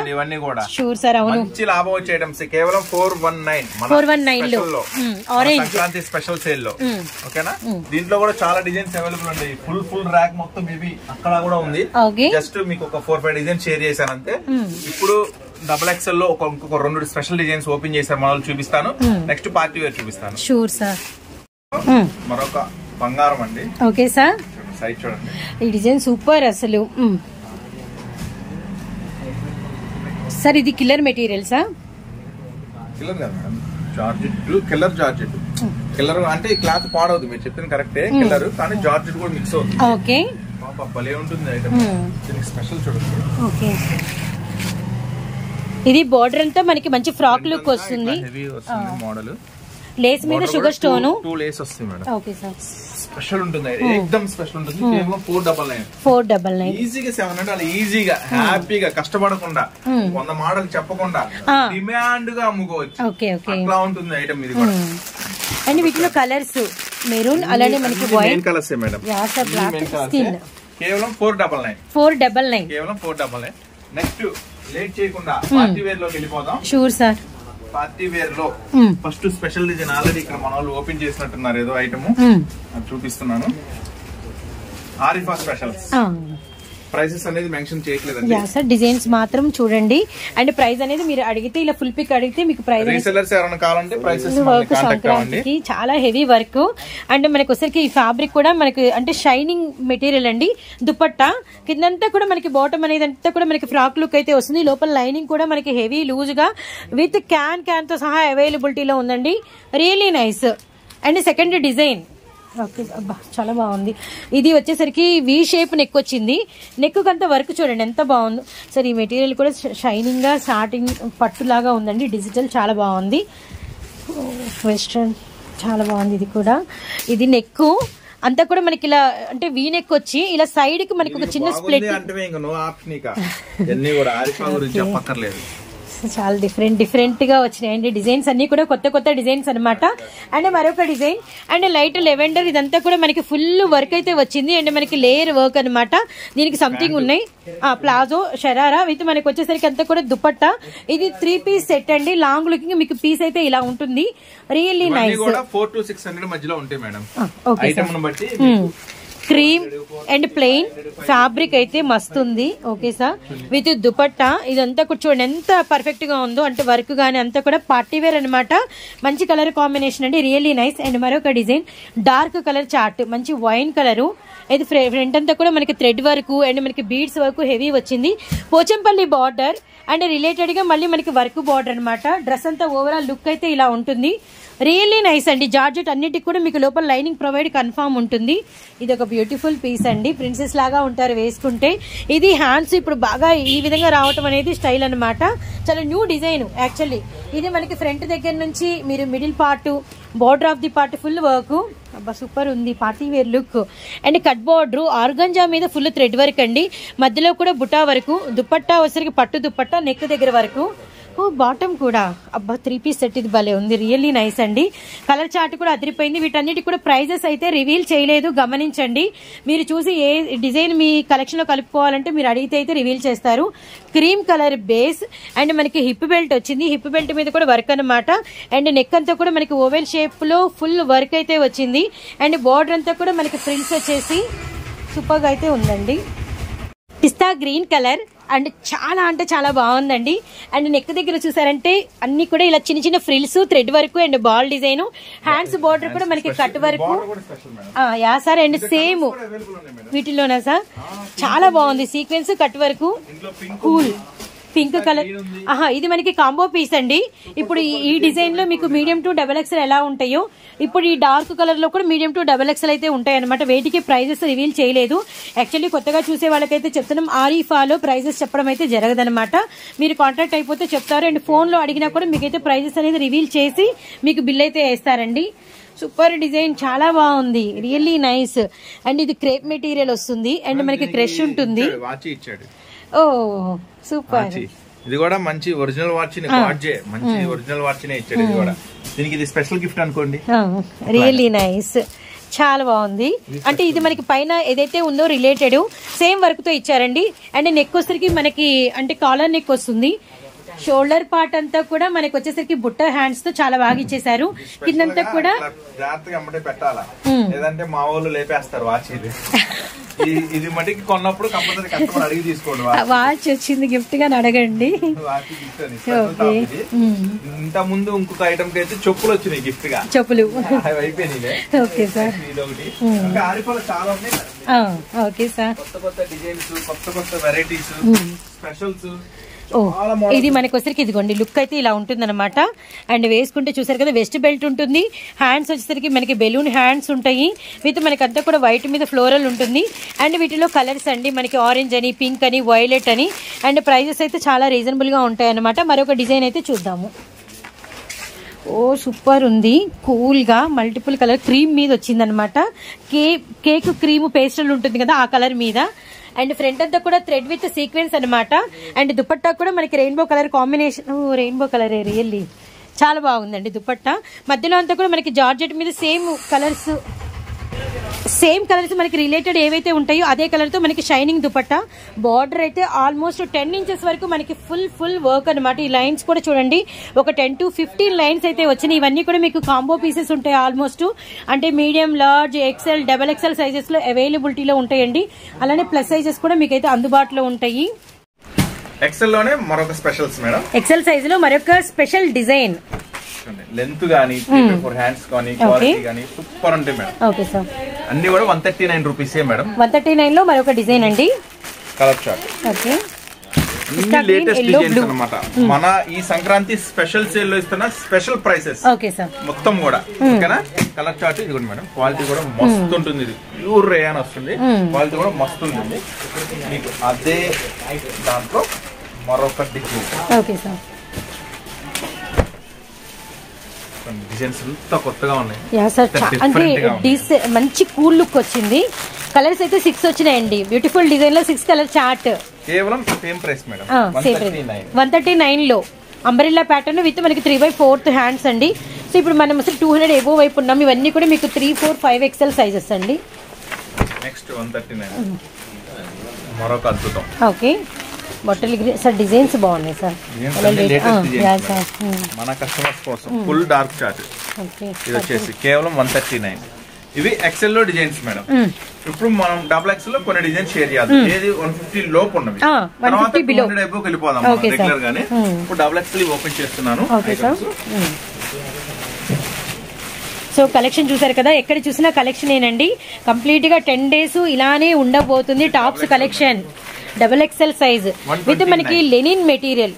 షూర్ సార్, అవును. మంచి లాభం వచ్చే ఐటమ్స్ కేవలం 419 లో ఆరెంజ్ సంక్రాంతి స్పెషల్ సేల్ లో. ఓకేనా, దీంట్లో కూడా చాలా డిజైన్స్ అవైలబుల్ ఉంటాయి. ఫుల్ ర్యాక్ మొత్తం మేబీ అక్కడ కూడా ఉంది. జస్ట్ మీకు ఒక 4-5 డిజైన్స్ షేర్ చేశాను అంతే. ఇప్పుడు డబుల్ ఎక్సెల్ లో ఇంకొక 2 స్పెషల్ డిజైన్స్ ఓపెన్ చేశారు, మనం చూపిస్తాను. నెక్స్ట్ పార్టీ వేర్ చూపిస్తాను. షూర్ సార్, మరొక బంగారం అండి. ఓకే సార్, సైడ్ చూడండి, ఈ డిజైన్ సూపర్ అసలు. సార్ ఇది కిల్లర్ మెటీరియల్సా? కిల్లర్ కాదు మేడం, జార్జెట్, జార్జెట్. కిల్లర్ అంటే ఈ క్లాత్ పాడవద్దు, మీరు చెప్పింది కరెక్టే. కిల్లర్ కానీ జార్జెట్ కూడా మిక్స్ అవుతుంది. ఓకే, భలే ఉంటుంది ఐటమ్. దీనికి స్పెషల్ చూడండి. ఓకే, ఇది బోర్డర్ అంతా మనకి మంచి ఫ్రాక్ లుక్ వస్తుంది. మోడల్ లేస్ మీద షుగర్ స్టోన్ 2 లేస్ వస్తుంది మేడం. ఓకే సార్, స్పెషల్ ఉంటుంది, ఎక్దమ్ స్పెషల్ ఉంటుంది. కేవలం 499 499 ఈజీగా 700 అలా ఈజీగా హ్యాపీగా కష్టపడకుండా 100 మోడల్ చెప్పకుండా డిమాండ్ గా అమ్ముకోవచ్చు. ఓకే ఓకే, అట్లా ఉంటుంది ఐటమ్ ఇది కూడా. అండ్ వీటిలో కలర్స్ మెరూన్ అలానే మనకి వైట్ కలర్స్ మేడం. కేవలం 499 కేవలం 499. నెక్స్ట్ లేట్ చేయకుండా పార్టీ వేర్ లోకి వెళ్ళిపోదాం. షూర్ సార్, పార్టీ వేర్ లో ఫస్ట్ స్పెషల్ డిజైన్ ఆల్రెడీ ఇక్కడ మన వాళ్ళు ఓపెన్ చేసినట్టున్నారు ఏదో ఐటమ్, అది చూపిస్తున్నాను. ఆరిఫా స్పెషల్స్. ప్రైసెస్ అనేది మెన్షన్ చేయట్లేదండి. సార్ డిజైన్స్ మాత్రం చూడండి. అండ్ ప్రైస్ అనేది మీరు అడిగితే ఇలా ఫుల్ పిక్ అడిగితే మీకు ప్రైస్ రీసెల్లర్స్ ఎవరైనా కావాలంటే ప్రైసెస్ వర్క్ సంక్రాంతికి చాలా హెవీ వర్క్. అండ్ మనకి వచ్చరికి ఈ ఫ్యాబ్రిక్ కూడా మనకి అంటే షైనింగ్ మెటీరియల్ అండి. దుపట్టా కిందంతా కూడా మనకి బాటమ్ అనేది అంతా కూడా మనకి ఫ్రాక్ లుక్ అయితే వస్తుంది. లోపల లైనింగ్ కూడా మనకి హెవీ లూజ్ గా విత్ క్యాన్ తో సహా అవైలబిలిటీలో ఉందండి. Really nice. And second design okay, అబ్బా చాలా బాగుంది. ఇది వచ్చేసరికి వి షేప్ నెక్ వచ్చింది. నెక్ అంతా వర్క్ చూడండి ఎంత బాగుందో. సరే ఈ మెటీరియల్ కూడా షైనింగ్ గా స్టార్టింగ్ పట్టులాగా ఉందండి. డిజిటల్ చాలా బాగుంది. వెస్ట్రన్ చాలా బాగుంది. ఇది కూడా ఇది నెక్ అంతా కూడా మనకి ఇలా అంటే వీ నెక్ వచ్చి ఇలా సైడ్ కి మనకి ఒక చిన్న స్ప్లిట్. చాలా డిఫరెంట్ గా వచ్చినాయండి డిజైన్స్ అన్ని కూడా కొత్త డిజైన్స్ అనమాట. అండ్ మరొక డిజైన్ అండ్ లైట్ లెవెండర్ ఇదంతా కూడా మనకి ఫుల్ వర్క్ అయితే వచ్చింది. అండ్ మనకి లేయర్ వర్క్ అనమాట. దీనికి సంథింగ్ ఉన్నాయి ప్లాజో షరారా విత్ మనకి వచ్చేసరికి అంతా కూడా దుపట్టా. ఇది 3 పీస్ సెట్ అండి. లాంగ్ లుకింగ్ మీకు పీస్ అయితే ఇలా ఉంటుంది. Really nice. 400 to 600 మధ్యలో ఉంటాయి మేడం. ఐటమ్ ని బట్టి క్రీమ్ అండ్ ప్లెయిన్ ఫ్యాబ్రిక్ అయితే మస్తు ఉంది. ఓకే సార్, విత్ దుపట్టా ఇదంతా కూడా చూడండి ఎంత పర్ఫెక్ట్ గా ఉందో, అంటే వర్క్ గానీ అంతా కూడా పార్టీ వేర్ అనమాట. మంచి కలర్ కాంబినేషన్ అండి, రియల్లీ నైస్. అండ్ మరొక డిజైన్ డార్క్ కలర్ చార్ట్, మంచి వైన్ కలరు. ఇది ఫ్రంట్ అంతా కూడా మనకి థ్రెడ్ వర్క్ అండ్ మనకి బీడ్స్ వర్క్ హెవీ వచ్చింది. పోచంపల్లి బార్డర్ అండ్ రిలేటెడ్ గా మళ్ళీ మనకి వర్క్ బార్డర్ అనమాట. డ్రెస్ అంతా ఓవరాల్ లుక్ అయితే ఇలా ఉంటుంది. రియల్లీ నైస్ అండి. జార్జెట్ అన్నిటికి కూడా మీకు లోపల లైనింగ్ ప్రొవైడ్ కన్ఫర్మ్ ఉంటుంది. ఇది ఒక బ్యూటిఫుల్ పీస్ అండి, ప్రిన్సెస్ లాగా ఉంటారు వేసుకుంటే. ఇది హ్యాండ్స్ ఇప్పుడు బాగా ఈ విధంగా రావటం అనేది స్టైల్ అనమాట. చాలా న్యూ డిజైన్ యాక్చువల్లీ. ఇది మనకి ఫ్రంట్ దగ్గర నుంచి మీరు middle part, border of the part full work. అబ్బా సూపర్ ఉంది, party wear look. And cut border organza మీద ఫుల్ థ్రెడ్ వర్క్ అండి, మధ్యలో కూడా బుటా వరకు. దుపట్టా వచ్చరికి పట్టు దుపట్టా నెక్ దగ్గర వరకు. బాటమ్ కూడా అబ్బా 3 పీస్ సెట్, ఇది భలే ఉంది, రియల్లీ నైస్ అండి. కలర్ చార్ట్ కూడా అదిరిపోయింది. వీటన్నిటి కూడా ప్రైజెస్ అయితే రివీల్ చేయలేదు, గమనించండి. మీరు చూసి ఏ డిజైన్ మీ కలెక్షన్ లో కలుపుకోవాలంటే మీరు అడిగితే అయితే రివీల్ చేస్తారు. క్రీమ్ కలర్ బేస్ అండ్ మనకి హిప్ బెల్ట్ వచ్చింది, హిప్ బెల్ట్ మీద కూడా వర్క్ అనమాట. అండ్ నెక్ అంతా కూడా మనకి ఓవెల్ షేప్ లో ఫుల్ వర్క్ అయితే వచ్చింది. అండ్ బార్డర్ అంతా కూడా మనకి ఫ్రిల్స్ వచ్చేసి సూపర్ గా అయితే ఉందండి. పిస్తా గ్రీన్ కలర్ అండ్ చాలా అంటే చాలా బాగుందండి. అండ్ నెక్ దగ్గర చూసారంటే అన్ని కూడా ఇలా చిన్న చిన్న frills, thread work and ball design. Hands border కూడా మనకి cut work. Yeah sir, and same వీటిలోనా సార్, చాలా బాగుంది. Sequence cut work, cool pink colour. ఇది మనకి కాంబో పీస్ అండి. ఇప్పుడు ఈ డిజైన్ లో మీకు మీడియం టు XXL ఎలా ఉంటాయో, ఇప్పుడు ఈ డార్క్ కలర్ లో కూడా మీడియం టు XXL అయితే ఉంటాయి అనమాట. వేటికి ప్రైజెస్ రివీల్ చేయలేదు. యాక్చువల్లీ కొత్తగా చూసే వాళ్ళకైతే చెప్తున్నాం, ఆరిఫాలో ప్రైజెస్ చెప్పడం అయితే జరగదనమాట. మీరు కాంటాక్ట్ అయిపోతే చెప్తారు. అండ్ ఫోన్ లో అడిగినా కూడా మీకైతే ప్రైజెస్ అనేది రివీల్ చేసి మీకు బిల్ అయితే వేస్తారండి. సూపర్ డిజైన్, చాలా బాగుంది, రియల్లీ నైస్. అండ్ ఇది క్రేప్ మెటీరియల్ వస్తుంది అండ్ మనకి క్రష్ ఉంటుంది. ఓ సూపర్. ఇది కూడా మంచి ఒరిజినల్ వాచ్, మంచి ఒరిజినల్ వాచ్ ఇచ్చాడు. ఇది కూడా దీనికి ఇది స్పెషల్ గిఫ్ట్ అనుకోండి. రియల్లీ నైస్, చాలా బాగుంది. అంటే ఇది మనకి పైన ఏదైతే ఉందో రిలేటెడ్ సేమ్ వర్క్ తో ఇచ్చారండి. అండ్ నెక్ వచ్చేసరికి మనకి అంటే కాలర్ నెక్ వస్తుంది. షోల్డర్ పార్ట్ అంతా కూడా మనకి వచ్చేసరికి బుట్ట హ్యాండ్స్ తో చాలా బాగా ఇచ్చేసారు. కిందంతా కూడా జాగ్రత్తగా అమ్మటే పెట్టాలా, లేదంటే మా వాళ్ళు లేపేస్తారు వాచ్. ఇది మటుకి కొన్నప్పుడు కంపల్సరీ కస్టమర్ అడిగి తీసుకోండి. వాచ్ వచ్చింది గిఫ్ట్ గా అడగండి. ఇంత ముందు ఇంకొక ఐటమ్ కి అయితే చెప్పులు వచ్చినాయి గిఫ్ట్ గా, చెప్పులు అయిపోయినాయి. ఓకే సార్, ఇదొకటి. ఇంకా ఆరిఫాలో చాలా ఉన్నాయి. ఓకే సార్, కొత్త కొత్త డిజైన్స్, కొత్త కొత్త వెరైటీస్, స్పెషల్స్. ఇది మనకి వచ్చరికి ఇదిగోండి లుక్ అయితే ఇలా ఉంటుంది అనమాట. అండ్ వేసుకుంటే చూసారు కదా, వెస్ట్ బెల్ట్ ఉంటుంది. హ్యాండ్స్ వచ్చేసరికి మనకి బెలూన్ హ్యాండ్స్ ఉంటాయి. విత్ మనకి అంతా కూడా వైట్ మీద ఫ్లోరల్ ఉంటుంది. అండ్ వీటిలో కలర్స్ అండి మనకి ఆరెంజ్ అని, పింక్ అని, వైలెట్ అని. అండ్ ప్రైజెస్ అయితే చాలా రీజనబుల్ గా ఉంటాయి అనమాట. మరొక డిజైన్ అయితే చూద్దాము. ఓ సూపర్ ఉంది, కూల్ గా మల్టిపుల్ కలర్ క్రీమ్ మీద వచ్చింది అనమాట. కేక్ క్రీమ్ పేస్టల్ ఉంటుంది కదా, ఆ కలర్ మీద. అండ్ ఫ్రంట్ అంతా కూడా థ్రెడ్ విత్ సీక్వెన్స్ అనమాట. అండ్ దుపట్టా కూడా మనకి rainbow colour combination. Rainbow colour really చాలా బాగుందండి దుపట్టా. మధ్యలో అంతా కూడా మనకి జార్జెట్ మీద సేమ్ కలర్స్ మనకి రిలేటెడ్ ఏవైతే ఉంటాయో అదే కలర్ తో మనకి షైనింగ్ దుపట్టా. బార్డర్ అయితే ఆల్మోస్ట్ 10 ఇంచెస్ వరకు మనకి ఫుల్ వర్క్ అనమాట. ఈ లైన్స్ కూడా చూడండి, ఒక 10 to 15 లైన్స్ అయితే వచ్చినాయి. ఇవన్నీ కూడా మీకు కాంబో పీసెస్ ఉంటాయి ఆల్మోస్ట్. అంటే medium, large, XL, XXL sizes లో అవైలబిలిటీలో ఉంటాయండి. అలానే ప్లస్ సైజెస్ కూడా మీకైతే అందుబాటులో ఉంటాయి. XL లోనే మరొక స్పెషల్స్ మేడం. XL సైజ్ లో మరొక స్పెషల్ డిజైన్. లెంత్ గానీ, 3-4 హ్యాండ్స్ గానీ, క్వాలిటీ గానీ సూపర్ ఉంటాయి మేడం. ఓకే సార్, అన్ని కూడా 139 రూపీస్ మేడం. 139 లో మరొక డిజైన్ అండి, colour chart. Okay, latest designs అన్నమాట. మన ఈ సంక్రాంతి స్పెషల్ సేల్ లో ఇస్తున్న స్పెషల్ ప్రైసెస్. ఓకే సార్, మొత్తం కూడా ఓకేనా. కలర్ చార్ట్ ఇది కూడా మేడం, క్వాలిటీ కూడా మస్తు ఉంటుంది. ఇది ప్యూర్ రేయాన్ వస్తుంది, క్వాలిటీ కూడా మస్తు ఉంటుంది. మీకు అదే దాంట్లో మరొక డిజైన్. ఓకే సార్, డిజైన్స్ కొత్తగా ఉన్నాయి. అంటే మంచి కూల్ లుక్ వచ్చింది. కలర్స్ అయితే 6 వచ్చినాయండి. బ్యూటిఫుల్ డిజైన్ లో 6 కలర్ చార్ట్. కేవలం సేమ్ ప్రైస్ మేడం, 139 లో అంబ్రెల్లా ప్యాటర్న్ విత్ మనకి 3/4 హ్యాండ్స్ అండి. సో ఇప్పుడు మనం అసలు 200 ఎబో వైపు ఉన్నాం. ఇవన్నీ కూడా మీకు 3, 4, 5 XL సైజెస్ అండి. నెక్స్ట్ 139 మరొక అద్భుతం. ఓకే, బొట్టలు సార్ డిజైన్స్ బాగున్నాయి సార్. మన కస్టమర్స్ కోసం ఫుల్ డార్క్ చార్ట్. ఇది వచ్చేసి కేవలం 139. ఇవి ఎక్సెల్ లో డిజైన్స్ మేడం. ఇప్పుడు మనం డబుల్ ఎక్సెల్ లో కొన్ని డిజైన్ షేర్ చేయాలి. ఏది 150 లోపు ఉన్నవి, తర్వాత 200 అయిపోకి వెళ్ళిపోదాం రెగ్యులర్ గానే. ఇప్పుడు డబుల్ ఎక్సెల్ ఓపెన్ చేస్తున్నాను. సో కలెక్షన్ చూసారు కదా, ఎక్కడ చూసినా కలెక్షన్ ఏనండి. కంప్లీట్ గా 10 days ఇలానే ఉండబోతుంది. Tops collection double XL size with మనకి లెనిన్ మెటీరియల్,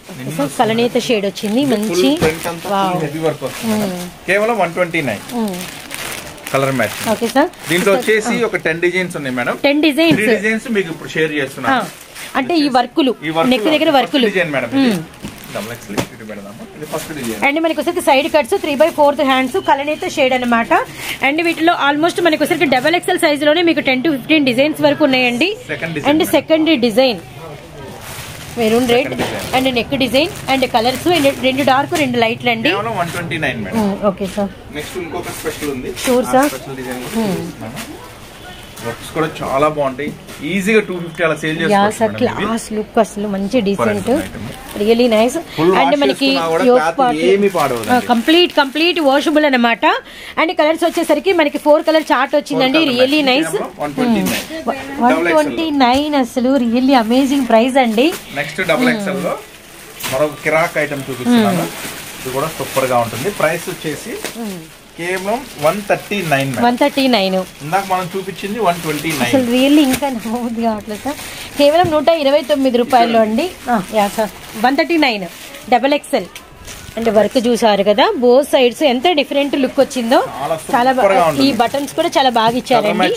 కలనేత షేడ్ వచ్చింది మంచి. కేవలం 129 కలర్ మ్యాచ్. ఓకే సార్, దీంట్లో వచ్చేసి ఒక 10 డిజైన్స్ ఉన్నాయి మేడం. 10 డిజైన్స్ మీకు ఇప్పుడు షేర్ చేస్తున్నాను. అంటే ఈ వర్కులు నెక్ దగ్గర వర్కులు డిజైన్ మేడం. అండ్ మనకి వచ్చేసి సైడ్ కట్స్ 3/4 హ్యాండ్స్ కలనేత షేడ్ అనమాట. అండ్ వీటిలో ఆల్మోస్ట్ మనకి వచ్చేసి డబల్ ఎక్సెల్ సైజ్ లోనే మీకు 10 to 15 డిజైన్స్ వరకు ఉన్నాయండి. And second design maroon red and neck design and colours 2 dark 2 లైట్లు అండి. 129 మేడం. ఓకే సార్, నెక్స్ట్ ఇంకొక స్పెషల్ ఉంది. Sure sir. వర్క్స్ కూడా చాలా బాగుంటాయి. ఈజీగా 250 అలా సేల్ చేసుకోవచ్చు. క్లాస్ లుక్ అసలు మంచి డీసెంట్, రియలీ నైస్. అండ్ మనకి కంప్లీట్ వాషబుల్ అనమాట. అండ్ కలర్స్ వచ్చేసరికి మనకి 4 కలర్ చార్ట్ వచ్చిందండి. Really nice. 129 అసలు రియల్లీ అమేజింగ్ ప్రైస్ అండి. నెక్స్ట్ డబుల్ ఎక్సెల్ లో మరొక కిరాక్ ఐటమ్ చూపిస్తున్నాను. ఇది కూడా సూపర్ గా ఉంటుంది. ప్రైస్ వచ్చేసి కేవలం 139. ఇందాక మనం చూపించింది 129. అసలు రియల్లీ ఇంకా నమ్మబుద్ధి కావట్లేదు సార్. కేవలం 129 రూపాయలు అండి. Yeah sir, 139 double XL. And work చూసారు కదా, బోత్ సైడ్స్ ఎంత డిఫరెంట్ లుక్ వచ్చిందో. చాలా ఈ బటన్స్ కూడా చాలా బాగా ఇచ్చారండి.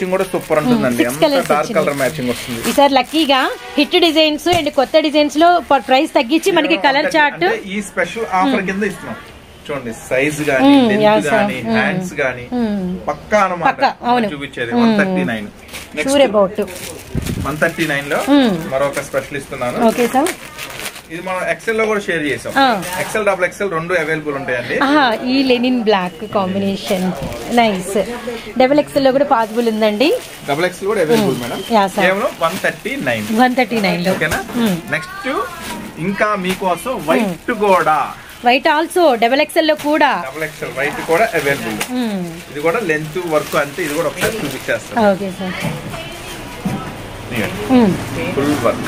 ఈసారి లక్కీగా హిట్ డిజైన్స్ అండ్ కొత్త డిజైన్స్ లో ప్రైస్ తగ్గించి మనకి కలర్ చార్ట్ ఈ స్పెషల్ ఆఫర్ కింద ఇస్తున్నాం. చూడండి, సైజ్ గానీ లెంత్ గానీ హ్యాండ్స్ గానీ పక్కా అన్నమాట చూపించేది. 139. నెక్స్ట్ 139 లో మరొక స్పెషల్ ఇస్తున్నాను. ఓకే సార్, ఇది మనం ఎక్సెల్ లో కూడా షేర్ చేసాం. ఎక్సెల్ డబుల్ ఎక్సెల్ 2 అవైలబుల్ ఉంటాయండి. ఈ linen black combination nice. Double XL లో కూడా పాసిబుల్ ఉందండి. డబుల్ ఎక్సెల్ కూడా అవైలబుల్ మేడం. కేవలం 139. ఓకేనా. నెక్స్ట్ ఇంకా మీకోసం వైట్ కూడా, వైట్ ఆల్సో డబల్ ఎక్సెల్ లో కూడా, డబల్ ఎక్సెల్ వైట్ కూడా అవైలబుల్. ఇది కూడా లెంత్ వర్క్ అంతే. ఇది కూడా ఒకసారి చూపించేస్తాను. Okay sir, full work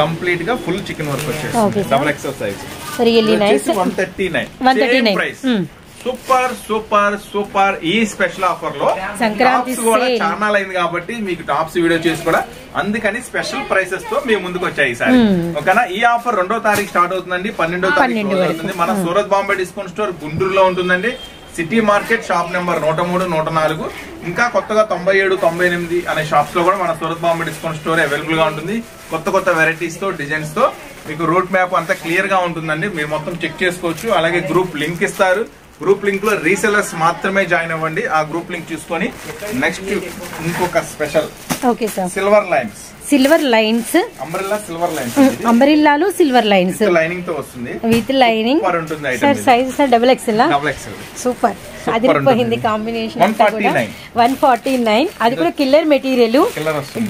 complete గా ఫుల్ చికెన్ వర్క్ వచ్చేసి double XL size. Really nice. 139 price. Super super super. ఈ స్పెషల్ ఆఫర్ లో సంక్రాంతి కూడా చాలా అయింది కాబట్టి మీకు టాప్స్ వీడియో చేసి కూడా అందుకని స్పెషల్ ప్రైసెస్ తో మేము ముందుకు వచ్చాయి ఈసారి. ఓకేనా. ఈ ఆఫర్ 2వ తారీఖు స్టార్ట్ అవుతుందండి, 12వ తారీఖు అవుతుంది. మన సూరత్ బాంబే డిస్కౌంట్ స్టోర్ గుంటూరులో ఉంటుందండి. సిటీ మార్కెట్ షాప్ నెంబర్ 103, 104, ఇంకా కొత్తగా 97, 98 అనే షాప్స్ లో కూడా మన Surat Bombay discount store available గా ఉంటుంది. కొత్త వెరైటీస్ తో డిజైన్స్ తో మీకు రూట్ మ్యాప్ అంతా క్లియర్ గా ఉంటుందండి. మీరు మొత్తం చెక్ చేసుకోవచ్చు. అలాగే గ్రూప్ లింక్ ఇస్తారు. గ్రూప్ లింక్ లో రీసెలర్స్ మాత్రమే జాయిన్ అవ్వండి. ఆ గ్రూప్ లింక్ చూసుకొని నెక్స్ట్ ఇంకొక special silver lines umbrella silver lines, అంబ్రెల్లాలో సిల్వర్ లైన్స్ లైనింగ్ తో వస్తుంది. With lining sir. Size sir double XL. Super, అదిరిపోయింది కాంబినేషన్. 149. అది కూడా కిల్లర్ మెటీరియల్.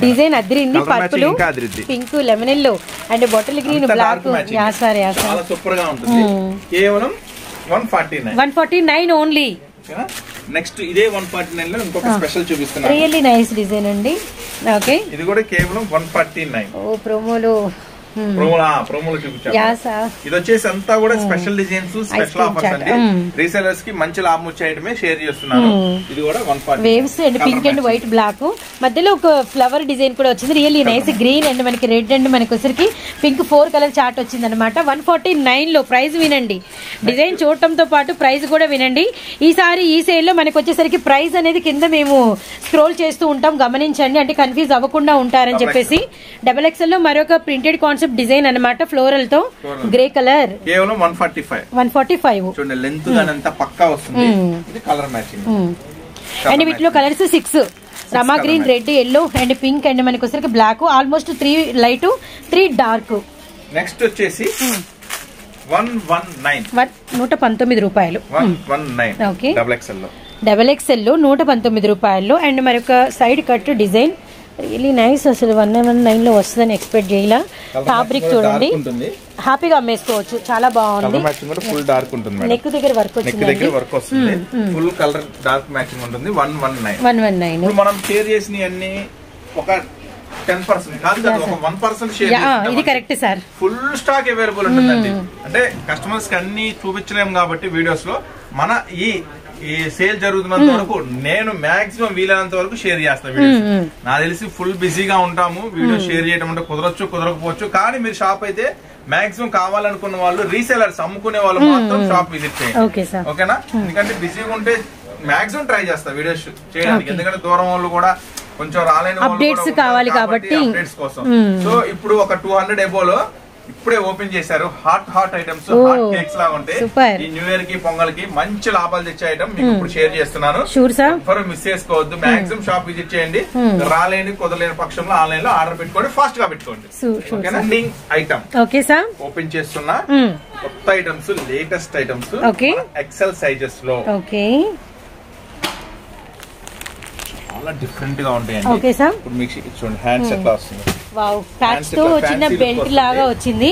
డిజైన్ అదిరింది. Purple, pink, lemon yellow and bottle green, black. చాలా సూపర్ గా ఉంటుంది. కేవలం 149 ఓన్లీ. నెక్స్ట్ ఇదే 149 లో ఇంకొక స్పెషల్ చూపిస్తున్నాను. రియల్లీ నైస్ డిజైన్ అండి. ఓకే, ఇది కూడా కేవలం 149. ఓ ప్రోమోలో చూపించాను. ఇది వచ్చేసి అంతా కూడా స్పెషల్ డిజైన్స్, స్పెషల్ ఆఫర్స్ అండి. రీసెలర్స్ కి మంచి లాభం వచ్చే ఐటమే షేర్ చేస్తున్నాను. ఇది కూడా 140. Waves and pink and white black మధ్యలో ఒక ఫ్లవర్ డిజైన్ కూడా వచ్చింది. Really nice. గ్రీన్ అండ్ మనకి రెడ్ అండ్ మనకి వచ్చరికి పింక్ 4 కలర్ చార్ట్ వచ్చింది అనమాట. 149 లో ప్రైస్ వినండి. డిజైన్ చూడటంతో పాటు ప్రైస్ కూడా వినండి. ఈసారి ఈ సేల్ లో మనకి వచ్చేసరికి ప్రైస్ అనేది కింద మేము స్క్రోల్ చేస్తూ ఉంటాం, గమనించండి. అంటే కన్ఫ్యూజ్ అవ్వకుండా ఉంటారని చెప్పేసి. డబల్ ఎక్సెల్ లో మరొక ప్రింటెడ్ కాన్సెప్ట్ డిజైన్ అన్నమాట, ఫ్లోరల్ తో గ్రే కలర్. కేవలం 145. చూడండి, లెంత్ గానంతా పక్కా వస్తుంది. ఇది కలర్ మ్యాచింగ్. అండ్ వీటిలో colours 6: Rama green, red, yellow and pink and మనకి వచ్చరికి black. Almost 3 light, 3 dark. Next వచ్చేసి 119 రూపాయలు. 119. ఓకే, డబల్ ఎక్సెల్ లో 119 రూపాయలు. అండ్ మరొక side cut design really nice. అసలు 119 లో వస్తుందని ఎక్స్పెక్ట్ చేయాల. ఫ్యాబ్రిక్ చూడండి, హ్యాపీగా అమ్మేసుకోవచ్చు. చాలా బాగుంది. ఫుల్ డార్క్ ఉంటుంది, నెక్ దగ్గర వర్క్ వస్తుంది, ఫుల్ కలర్ డార్క్ మ్యాచింగ్ ఉంటుంది. 119 మనం షేర్ చేసిన అన్ని ఒక 10% కాదు కదా, ఒక 1% షేర్. ఇది correct sir. Full stock available ఉంటుందండి. అంటే కస్టమర్స్ కి అన్ని చూపించలేము కాబట్టి వీడియోస్ లో మన ఈ సేల్ జరుగుతున్నంత వరకు నేను మాక్సిమం వీలైనంత వరకు షేర్ చేస్తాను వీడియోస్. నాకు తెలిసి ఫుల్ బిజీగా ఉంటాము, వీడియో షేర్ చేయడం అంటే కుదరొచ్చు కుదరకపోవచ్చు. కానీ మీరు షాప్ అయితే మాక్సిమం కావాలనుకున్న వాళ్ళు, రీసేలర్స్ అమ్ముకునే వాళ్ళు మాత్రం షాప్ విజిట్ చేయండి, ఓకేనా? ఎందుకంటే బిజీగా ఉంటే మాక్సిమం ట్రై చేస్తా వీడియోస్ చేయడానికి. ఎందుకంటే దూరం వాళ్ళు కూడా కొంచెం రాలేని అప్డేట్స్ కావాలి కాబట్టి అప్డేట్స్ కోసం. సో ఇప్పుడు ఒక 200 ఎబోలో ఇప్పుడే ఓపెన్ చేశారు. హాట్ ఐటమ్స్, హాట్ కేక్స్ లాగా ఉంటాయి. ఈ న్యూ ఇయర్ కి పొంగల్ కి మంచి లాభాలు తెచ్చే ఐటమ్ మీకు ఇప్పుడు షేర్ చేస్తున్నాను. ఎవరు మిస్ చేసుకోవద్దు, మాక్సిమం షాప్ విజిట్ చేయండి. రాలేని కుదరలేని పక్షంలో ఆన్లైన్ లో ఆర్డర్ పెట్టుకోండి, ఫాస్ట్ గా పెట్టుకోండి, ఓకేనా? ఐటమ్ ఓపెన్ చేస్తున్నా. కొత్త items, latest items, XL sizes లో చాలా డిఫరెంట్ గా ఉంటాయండి. ఇప్పుడు మీకు చూడండి హ్యాండ్స్ ఎట్లా వస్తుంది. వావ్, ప్యాచ్ తో చిన్న బెల్ట్ లాగా వచ్చింది.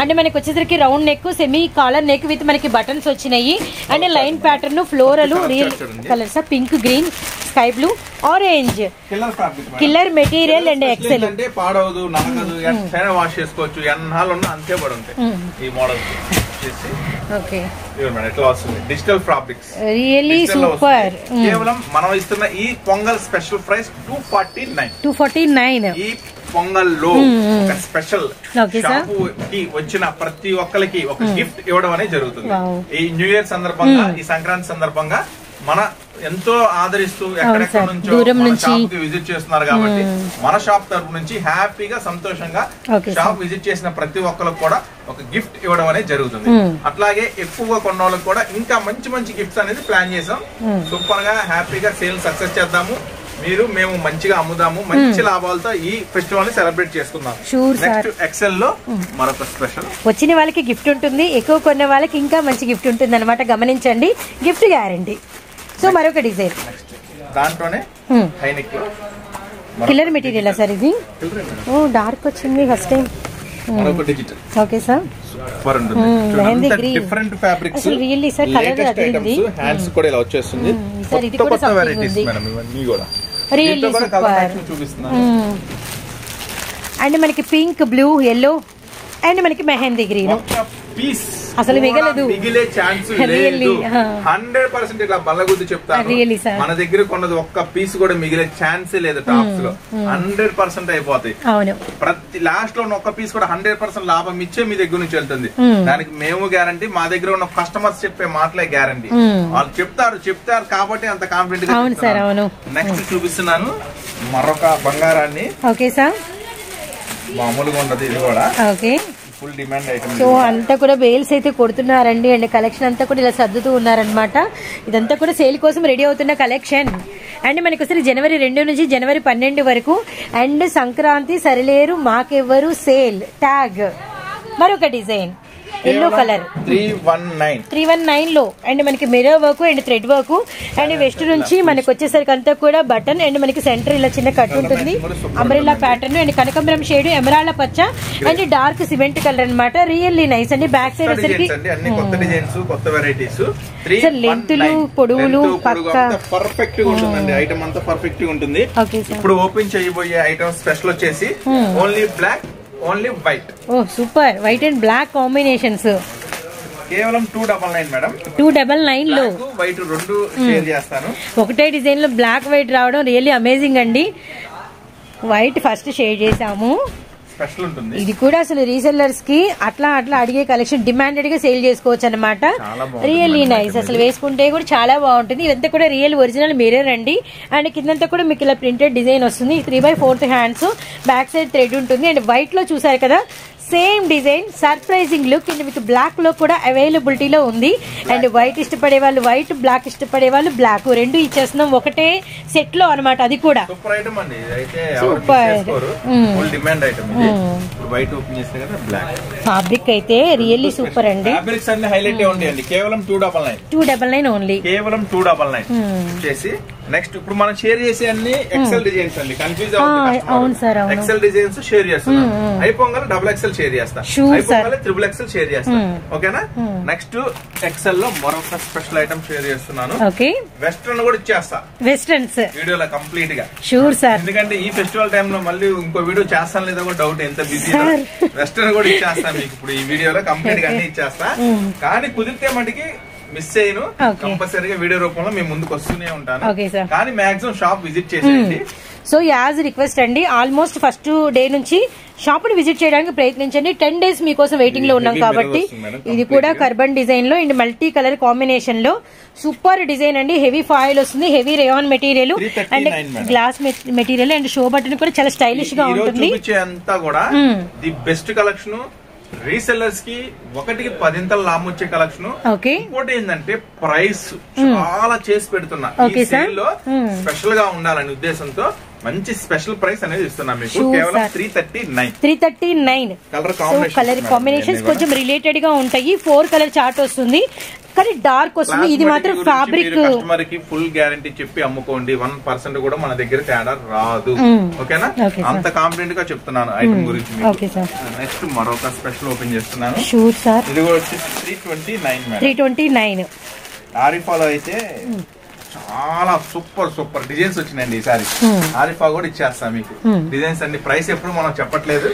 అంటే మనకి వచ్చేసరికి round neck, semi collar neck with మనకి బటన్స్ వచ్చినాయి. అంటే line pattern, floral, real colours, pink, green, sky blue, orange, killer material and XL. అంటే పాడవదు, నలగదు, ఎట్లా వాష్ చేసుకోవచ్చు, ఎన్నాళ్ళు ఉన్నా అంతే పడి ఉంటాయి ఈ model. Digital fabrics really super. కేవలం మనం ఇస్తున్న ఈ పొంగల్ స్పెషల్ ప్రైస్ 249. ఈ పొంగల్లో ఒక స్పెషల్ షాపు కి వచ్చిన ప్రతి ఒక్కరికి ఒక గిఫ్ట్ ఇవ్వడం అనేది జరుగుతుంది. ఈ న్యూ ఇయర్ సందర్భంగా, ఈ సంక్రాంతి సందర్భంగా మన ఎంతో ఆదరిస్తూ ఎక్కడెక్కడ నుంచో మన షాప్ కి విజిట్ చేస్తున్నారు కాబట్టి మన షాప్ తరపు నుంచి హ్యాపీగా, సంతోషంగా షాప్ విజిట్ చేసిన ప్రతి ఒక్కరికి కూడా ఒక గిఫ్ట్ ఇవ్వడం అనేది జరుగుతుంది. అట్లాగే ఎక్కువగా కొన్న వాళ్ళకి కూడా ఇంకా మంచి మంచి గిఫ్ట్స్ అనేది ప్లాన్ చేసాం. సూపర్ గా హ్యాపీగా సేల్ సక్సెస్ చేద్దాము. మేము మంచిగా అమ్ముదాము, మంచి లాభాలతో ఈ ఫెస్టివల్ ని సెలబ్రేట్ చేసుకుందాం. నెక్స్ట్ ఎక్సెల్ లో మరొక స్పెషల్ వచ్చిన వాళ్ళకి గిఫ్ట్ ఉంటుంది, ఎక్కువ కొన్న వాళ్ళకి ఇంకా మంచి గిఫ్ట్ ఉంటుంది అనమాట. గమనించండి, గిఫ్ట్ గ్యారంటీ. సో మరొక డిజైన్ దాంట్లోనే హైనెక్ కిల్లర్ మెటీరియల్ సార్. ఇది డార్క్ వచ్చింది first time. Okay sir, different fabrics, really sir colour అదిరింది. హ్యాండ్స్ కూడా ఇలా వచ్చేస్తుంది. సార్ ఇది కూడా వెరైటీస్ మేడం, ఇవన్నీ కూడా రియల్లీ సూపర్. చూపిస్తున్నాను. అండ్ మనకి పింక్, బ్లూ, యెల్లో అండ్ మనకి మెహందీ గ్రీన్. పీస్ అసలు మిగిలే ఛాన్స్ లేదు. 100% ఇట్లా బల్లగుద్ది చెప్తాను, మన దగ్గర కొన్నది ఒక్క పీస్ కూడా మిగిలే ఛాన్స్ లేదు. టాప్స్ లో 100% అయిపోతాయి. ప్రతి లాస్ట్ లో ఒక్క పీస్ కూడా 100% లాభం ఇచ్చే మీ దగ్గర నుంచి వెళ్తుంది. దానికి మేము గ్యారంటీ, మా దగ్గర ఉన్న కస్టమర్స్ చెప్పే మాటలే గ్యారంటీ. వాళ్ళు చెప్తారు కాబట్టి అంత కాన్ఫిడెంట్ గా. నెక్స్ట్ చూపిస్తున్నాను మరొక బంగారాన్ని. ఓకే సార్, మామూలుగా ఉండదు ఇది కూడా. Okay, full demand item. So అంతా కూడా బేల్స్ అయితే కొడుతున్నారండి. అండ్ కలెక్షన్ అంతా కూడా ఇలా సర్దుతూ ఉన్నారనమాట. ఇదంతా కూడా సేల్ కోసం రెడీ అవుతున్న కలెక్షన్. అండ్ మనకి ఒకసారి జనవరి 2 నుంచి జనవరి 12 వరకు. అండ్ సంక్రాంతి సరిలేరు మాకెవ్వరు సేల్ ట్యాగ్. మరొక డిజైన్ ఎల్లో కలర్ 319 లో. అండ్ మనకి mirror work and thread work. And వెస్ట్ నుంచి మనకి వచ్చేసరికి అంతా కూడా బటన్. అండ్ మనకి సెంటర్ ఇలా చిన్న కట్ ఉంటుంది, అంబ్రెల్లా ప్యాటర్న్. అండ్ కనకంబరం షేడ్, ఎమరాల్డ్ పచ్చ అండ్ డార్క్ సిమెంట్ కలర్ అనమాట. రియల్లీ నైస్ అండి. బ్యాక్ సైడ్ వచ్చేసరికి లెంతులు, పొడవులు పర్ఫెక్ట్ గా ఉంటుందండి. ఐటమ్ అంతా పర్ఫెక్ట్ గా ఉంటుంది. ఇప్పుడు ఓపెన్ చేయబోయే ఐటమ్ స్పెషల్ వచ్చేసి ఓన్లీ బ్లాక్, ఓన్లీ వైట్. ఓ super, white and black combinations. కేవలం 299 మేడం. 299 లో వైట్ రెండు షేర్ చేస్తాను. ఒకటే డిజైన్ లో బ్లాక్ వైట్ రావడం రియల్లీ అమేజింగ్ అండి. వైట్ ఫస్ట్ షేర్ చేసాము. స్పెషల్ ఉంటుంది. ఇది కూడా అసలు రీసెల్లర్స్ కి అట్లా అడిగే కలెక్షన్, డిమాండెడ్ గా సేల్ చేసుకోవచ్చు అనమాట. Really nice. అసలు వేసుకుంటే కూడా చాలా బాగుంటుంది. ఇదంతా కూడా రియల్ ఒరిజినల్ మిర్రర్ అండి. అండ్ కిందంతా కూడా మీకు ఇలా ప్రింటెడ్ డిజైన్ వస్తుంది. 3/4 హ్యాండ్స్, బ్యాక్ సైడ్ థ్రెడ్ ఉంటుంది. అండ్ వైట్ లో చూసారు కదా same design, surprising look. And మీకు బ్లాక్ లో కూడా అవైలబిలిటీలో ఉంది. అండ్ వైట్ ఇష్టపడే వాళ్ళు వైట్, బ్లాక్ ఇష్టపడే వాళ్ళు బ్లాక్, రెండు ఇచ్చేస్తున్నాం ఒకటే సెట్ లో అనమాట. అది కూడా సూపర్ ఐటమ్ అండి. ఫ్యాబ్రిక్ అయితే రియల్లీ సూపర్ అండి. ఫ్యాబ్రిక్స్ అన్ని హైలైట్ ఉంటాయండి. కేవలం 299 ఓన్లీ. కేవలం 299 చేసి నెక్స్ట్ ఇప్పుడు మనం షేర్ చేసే అన్ని ఎక్సెల్ డిజైన్స్ అండి. కన్ఫ్యూజ్ అవుతుంది. ఎక్సెల్ డిజైన్స్ షేర్ చేస్తున్నాం. అయిపోగానే డబుల్ ఎక్సెల్ షేర్ చేస్తాం, అయిపోగానే ట్రిపుల్ ఎక్సెల్ షేర్ చేస్తాం. ఓకేనా. నెక్స్ట్ ఎక్సెల్ లో మరొక స్పెషల్ ఐటమ్ షేర్ చేస్తున్నాను. వెస్ట్రన్ కూడా ఇచ్చేస్తా వెస్ట్రన్స్ వీడియోలో కంప్లీట్ గా. ఎందుకంటే ఈ ఫెస్టివల్ టైమ్ లో మళ్ళీ ఇంకో వీడియో చేస్తాను లేదా కూడా డౌట్, ఎంత బిజీ. వెస్ట్రన్ కూడా ఇచ్చేస్తా మీకు ఇప్పుడు ఈ వీడియోలో కంప్లీట్ గా అన్ని ఇచ్చేస్తా. కానీ కుదిరితే మటుకి మిస్ చేయను, కంపల్సరీగా వీడియో రూపంలో మేము ముందుకు వస్తూనే ఉంటాను. కానీ మాక్సిమం షాప్ విజిట్ చేసేయండి. సో యాజ్ రిక్వెస్ట్ అండి, ఆల్మోస్ట్ ఫస్ట్ డే నుంచి షాప్ ని విజిట్ చేయడానికి ప్రయత్నించండి. 10 days మీకోసం వెయిటింగ్ లో ఉన్నాం కాబట్టి. ఇది కూడా కర్బన్ డిజైన్ లో అండ్ మల్టీ కలర్ కాంబినేషన్ లో సూపర్ డిజైన్ అండి. హెవీ ఫాయిల్ వస్తుంది, heavy rayon material and glass material and show button కూడా చాలా స్టైలిష్ గా ఉంటుంది. అంతా కూడా ది బెస్ట్ కలెక్షన్. రీసెల్లర్స్ కి 1కి 10 లాభం వచ్చే కలెక్షన్. ఇంకోటి ఏంటంటే ప్రైస్ చాలా చేసి పెడుతున్నా. ఈ సేల్ లో స్పెషల్ గా ఉండాలనే ఉద్దేశంతో మంచి స్పెషల్ ప్రైస్ అనేది ఇస్తున్నా మీకు. కేవలం 339 కలర్ కాంబినేషన్స్ కొంచెం రిలేటెడ్ గా ఉంటాయి. 4 కలర్ చార్ట్ వస్తుంది కానీ డార్క్ వస్తుంది. ఇది మాత్రం ఫ్యాబ్రిక్ కస్టమర్ కి ఫుల్ గ్యారంటీ చెప్పి అమ్ముకోండి. 1% కూడా మన దగ్గర తేడా రాదు. ఓకేనా. అంత కాన్ఫిడెంట్ గా చెప్తున్నాను ఐటమ్ గురించి. నెక్స్ట్ మరొక స్పెషల్ ఓపెన్ చేస్తున్నాను. ఇది కూడా వచ్చి 329. ఆరిఫాలో అయితే చాలా సూపర్ డిజైన్స్ వచ్చినాయండి ఈసారి. ఆరిఫా కూడా ఇచ్చేస్తా మీకు. డిజైన్స్ అన్ని ప్రైస్ ఎప్పుడు మనం చెప్పట్లేదు,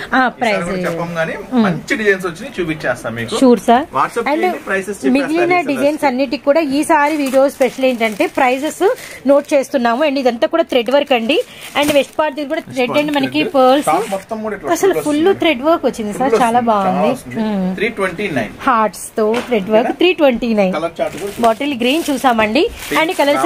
చెప్పం గానీ మంచి డిజైన్స్ వచ్చి చూపించేస్తాం మీకు. WhatsApp prices. మిగిలిన డిజైన్స్ అన్నిటికి కూడా ఈసారి వీడియో స్పెషల్ ఏంటంటే ప్రైజెస్ నోట్ చేస్తున్నాము. అండ్ ఇదంతా కూడా థ్రెడ్ వర్క్ అండి. అండ్ వెస్ట్ పార్ట్ కూడా థ్రెడ్ అండ్ మనకి పర్ల్స్ అసలు ఫుల్ థ్రెడ్ వర్క్ వచ్చింది సార్, చాలా బాగుంది. 329 హార్ట్స్ తో థ్రెడ్ వర్క్. 329 బాటిల్ గ్రీన్ చూసామండి. అండ్ కలర్స్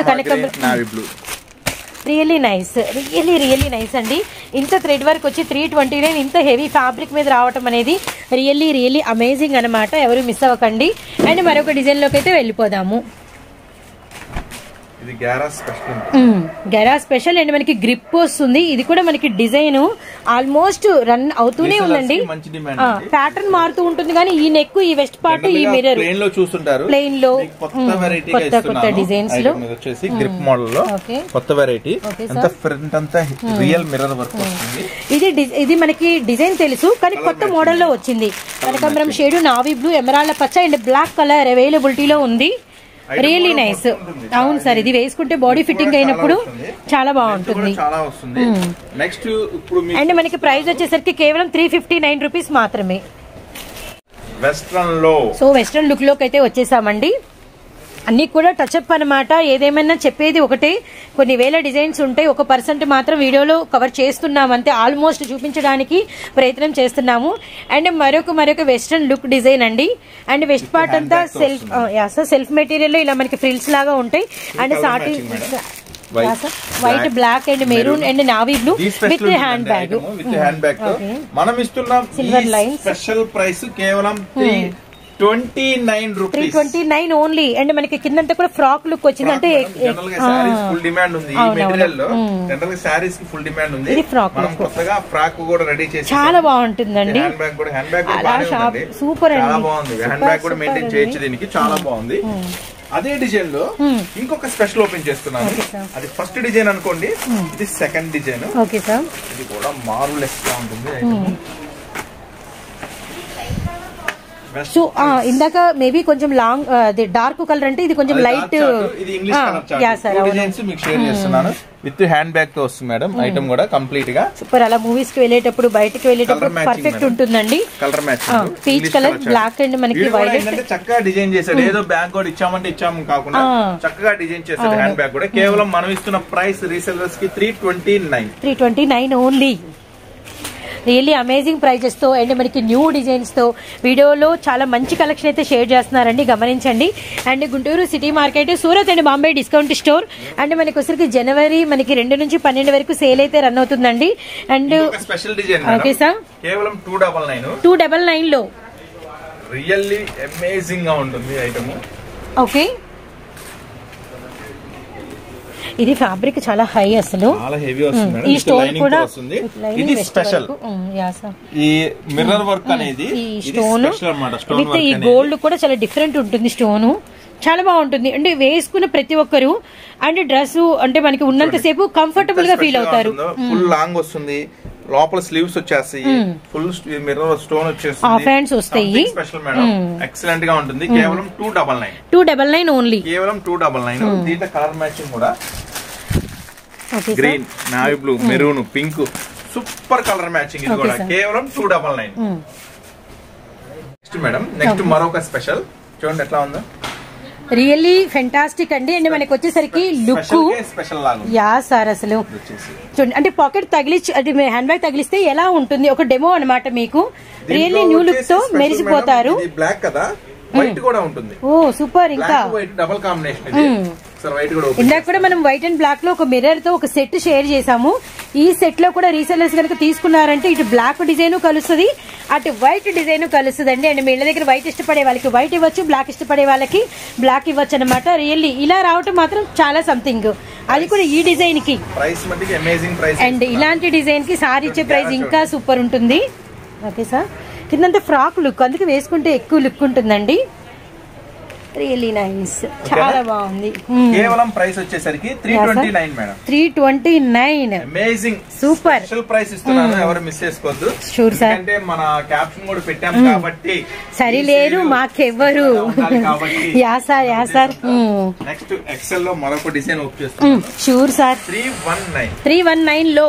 రియల్లీ నైస్ అండి. ఇంత థ్రెడ్ వర్క్ వచ్చి 329, ఇంత హెవీ ఫ్యాబ్రిక్ మీద రావటం అనేది రియల్లీ అమేజింగ్ అనమాట. ఎవరు మిస్ అవ్వకండి. అండ్ మరొక డిజైన్ లోకి అయితే వెళ్ళిపోదాము. గెరా స్పెషల్ అండ్ మనకి గ్రిప్ వస్తుంది. ఇది కూడా మనకి డిజైన్ ఆల్మోస్ట్ రన్ అవుతూనే ఉందండి. ప్యాటర్న్ మారుతూ ఉంటుంది కానీ ఈ నెక్, ఈ వెస్ట్ పార్ట్, ఈ మిర్రర్ ప్లెయిన్ లో చూస్తుంటారు. ప్లెయిన్ లో కొత్త డిజైన్స్ లో వచ్చేసి గ్రిప్ మోడల్ లో కొత్త వెరైటీ. ఫ్రంట్ అంతా రియల్ మిర్రర్ వర్క్ వస్తుంది. ఇది మనకి డిజైన్ తెలుసు కానీ కొత్త మోడల్ లో వచ్చింది. కనకాంబరం షేడ్, నావీ బ్లూ, ఎమరాల్డ్ పచ్చ అండ్ బ్లాక్ కలర్ అవైలబిలిటీలో ఉంది. Really nice. అవును సార్, ఇది వేసుకుంటే బాడీ ఫిట్టింగ్ అయినప్పుడు చాలా బాగుంటుంది. అండ్ మనకి ప్రైస్ వచ్చేసరికి కేవలం 359 రూపీస్ మాత్రమే. సో వెస్ట్రన్ లుక్ లోకి అయితే వచ్చేసామండి. అన్ని కూడా టచ్అప్ అనమాట. ఏదేమైనా చెప్పేది ఒకటే, కొన్ని వేల డిజైన్స్ ఉంటాయి. 1% మాత్రం వీడియోలో కవర్ చేస్తున్నాం అంతే. ఆల్మోస్ట్ చూపించడానికి ప్రయత్నం చేస్తున్నాము. అండ్ మరొక వెస్ట్రన్ లుక్ డిజైన్ అండి. అండ్ వెస్ట్ పార్ట్ అంతా సెల్ఫ్ మెటీరియల్ లో ఇలా మనకి ఫ్రిల్స్ లాగా ఉంటాయి. And satin white, black and maroon and navy blue with hand bag. మనం ఇస్తున్న సిల్వర్ లైన్ స్పెషల్ ప్రైస్ కేవలం 329 ఓన్లీ. అండ్ మనకి కిందంతా కూడా ఫ్రాక్ లుక్ వచ్చింది. అంటే ఫుల్ డిమాండ్ ఉంది ఈ మెటీరియల్ లో. జనరల్ గా సారీస్ కి ఫుల్ డిమాండ్ ఉంది. ఇది ఫ్రాక్ కొత్తగా ఫ్రాక్ కూడా రెడీ చేసి చాలా బాగుంటుందండి. హ్యాండ్ బ్యాగ్ కూడా సూపర్ అండి, చాలా బాగుంది. హ్యాండ్ బ్యాగ్ కూడా మెయింటైన్ చేయొచ్చు దీనికి, చాలా బాగుంది. అదే డిజైన్ లో ఇంకొక స్పెషల్ ఓపెన్ చేస్తున్నాను. అది ఫస్ట్ డిజైన్ అనుకోండి, ఇది సెకండ్ డిజైన్. ఇది కూడా మార్వెలస్ గా ఉంటుంది. సో ఇందాక మేబీ కొంచెం లాంగ్ డార్క్ కలర్ అంటే ఇది కొంచెం లైట్. ఇది ఇంగ్లీష్ కలర్ డిజైన్స్ మీకు షేర్ చేస్తున్నాను. విత్ హ్యాండ్ బ్యాగ్ తో వస్తుంది మేడం. ఐటమ్ కూడా కంప్లీట్ గా సూపర్. అలా మూవీస్ కి వెళ్ళేటప్పుడు, బయటకి వెళ్ళేటప్పుడు పర్ఫెక్ట్ ఉంటుందండి. Colour matching peach colour, black and మనకి వైలెట్. చక్కగా డిజైన్ చేశాడు. ఏదో బ్యాగ్ కూడా ఇచ్చామంటే ఇచ్చాము కాకుండా చక్కగా డిజైన్ చేశాడు హ్యాండ్ బ్యాగ్ కూడా. కేవలం మనం ఇస్తున్న ప్రైస్ రీసెల్లర్స్ కి 329 ఓన్లీ. రియల్లీ అమేజింగ్ ప్రైజెస్ తో అండ్ మనకి న్యూ డిజైన్స్ తో వీడియోలో చాలా మంచి కలెక్షన్ అయితే షేర్ చేస్తున్నారండి, గమనించండి. And Guntur city market, Surat and Bombay discount store. And మనకి వచ్చరికి జనవరి మనకి 2 నుంచి 12 వరకు సేల్ అయితే రన్ అవుతుందండి. And special design okay sir, కేవలం 299 లో రియల్లీ అమేజింగ్ గా ఉంటుంది ఐటమ్. ఓకే, ఇది ఫ్యాబ్రిక్ చాలా హై, అసలు చాలా హెవీ వస్తుంది. ఈ స్టోన్ కూడా ఇది స్పెషల్. ఈ మిర్రర్ వర్క్ అనేది ఈ స్టోన్ విత్ ఈ గోల్డ్ కూడా చాలా డిఫరెంట్ ఉంటుంది. స్టోన్ చాలా బాగుంటుంది అంటే వేసుకున్న ప్రతి ఒక్కరు అంటే డ్రెస్ అంటే మనకి ఉన్నంతసేపు కంఫర్టబుల్ గా ఫీల్ అవుతారు. ఫుల్ లాంగ్ వస్తుంది, లోపల స్లీవ్స్ వచ్చేస్తాయి, ఫుల్ మిర్రర్ స్టోన్ వచ్చేస్తుంది, హాఫ్ హ్యాండ్స్ వస్తాయి. స్పెషల్ మేడం, ఎక్సలెంట్ గా ఉంటుంది. కేవలం 299 ఓన్లీ. కేవలం 299. దీంట్లో కలర్ మ్యాచింగ్ కూడా green, navy blue, maroon, pink, super colour matching. ఇది కూడా కేవలం 299. నెక్స్ట్ మేడం, నెక్స్ట్ మరొక స్పెషల్ చూడండి ఎట్లా ఉందో, రియల్లీ ఫెంటాస్టిక్ అండి. అంటే మనకి వచ్చేసరికి లుక్ స్పెషల్ లాగా. యా సార్ అసలు చూడండి అంటే పాకెట్ తగిలించి అంటే హ్యాండ్ బ్యాగ్ తగిలిస్తే ఎలా ఉంటుంది ఒక డెమో అన్నమాట. మీకు రియల్లీ న్యూ లుక్ తో మెరిసిపోతారు. బ్లాక్ కదా, వైట్ కూడా ఉంటుంది. ఓ సూపర్. ఇంకా వైట్ డబుల్ కాంబినేషన్. ఇందాక కూడా మనం వైట్ అండ్ బ్లాక్ లో ఒక మిర్రర్ తో ఒక సెట్ షేర్ చేసాము. ఈ సెట్ లో కూడా రీసెల్లర్స్ కనుక తీసుకున్నారంటే ఇటు బ్లాక్ డిజైన్ కలుస్తుంది, అటు వైట్ డిజైన్ కలుస్తుంది అండి. అండ్ మీ ఇళ్ళ దగ్గర వైట్ ఇష్టపడే వాళ్ళకి వైట్ ఇవ్వచ్చు, బ్లాక్ ఇష్టపడే వాళ్ళకి బ్లాక్ ఇవ్వచ్చు అనమాట. రియల్లీ ఇలా రావటం మాత్రం చాలా సంథింగ్, అది కూడా ఈ డిజైన్ కి. అండ్ ఇలాంటి డిజైన్ కి సారీ ఇచ్చే ప్రైస్ ఇంకా సూపర్ ఉంటుంది. ఓకే సార్, కిందంతా ఫ్రాక్ లుక్, అందుకే వేసుకుంటే ఎక్కువ లుక్ ఉంటుందండి. రియల్లీ నైస్, చాలా బాగుంది. కేవలం ప్రైస్ వచ్చేసరికి 329 madam. 329 amazing super special price ఇస్తున్నాను, ఎవరు మిస్ చేసుకోవద్దు. షూర్ సార్, అంటే మన క్యాప్షన్ కూడా పెట్టాం కాబట్టి సరిలేరు మాకెవ్వరు. Yeah sir, yeah sir. Next XL లో మరొక డిజైన్ ఓపెన్ చేస్తాం. షూర్ సార్, 319 లో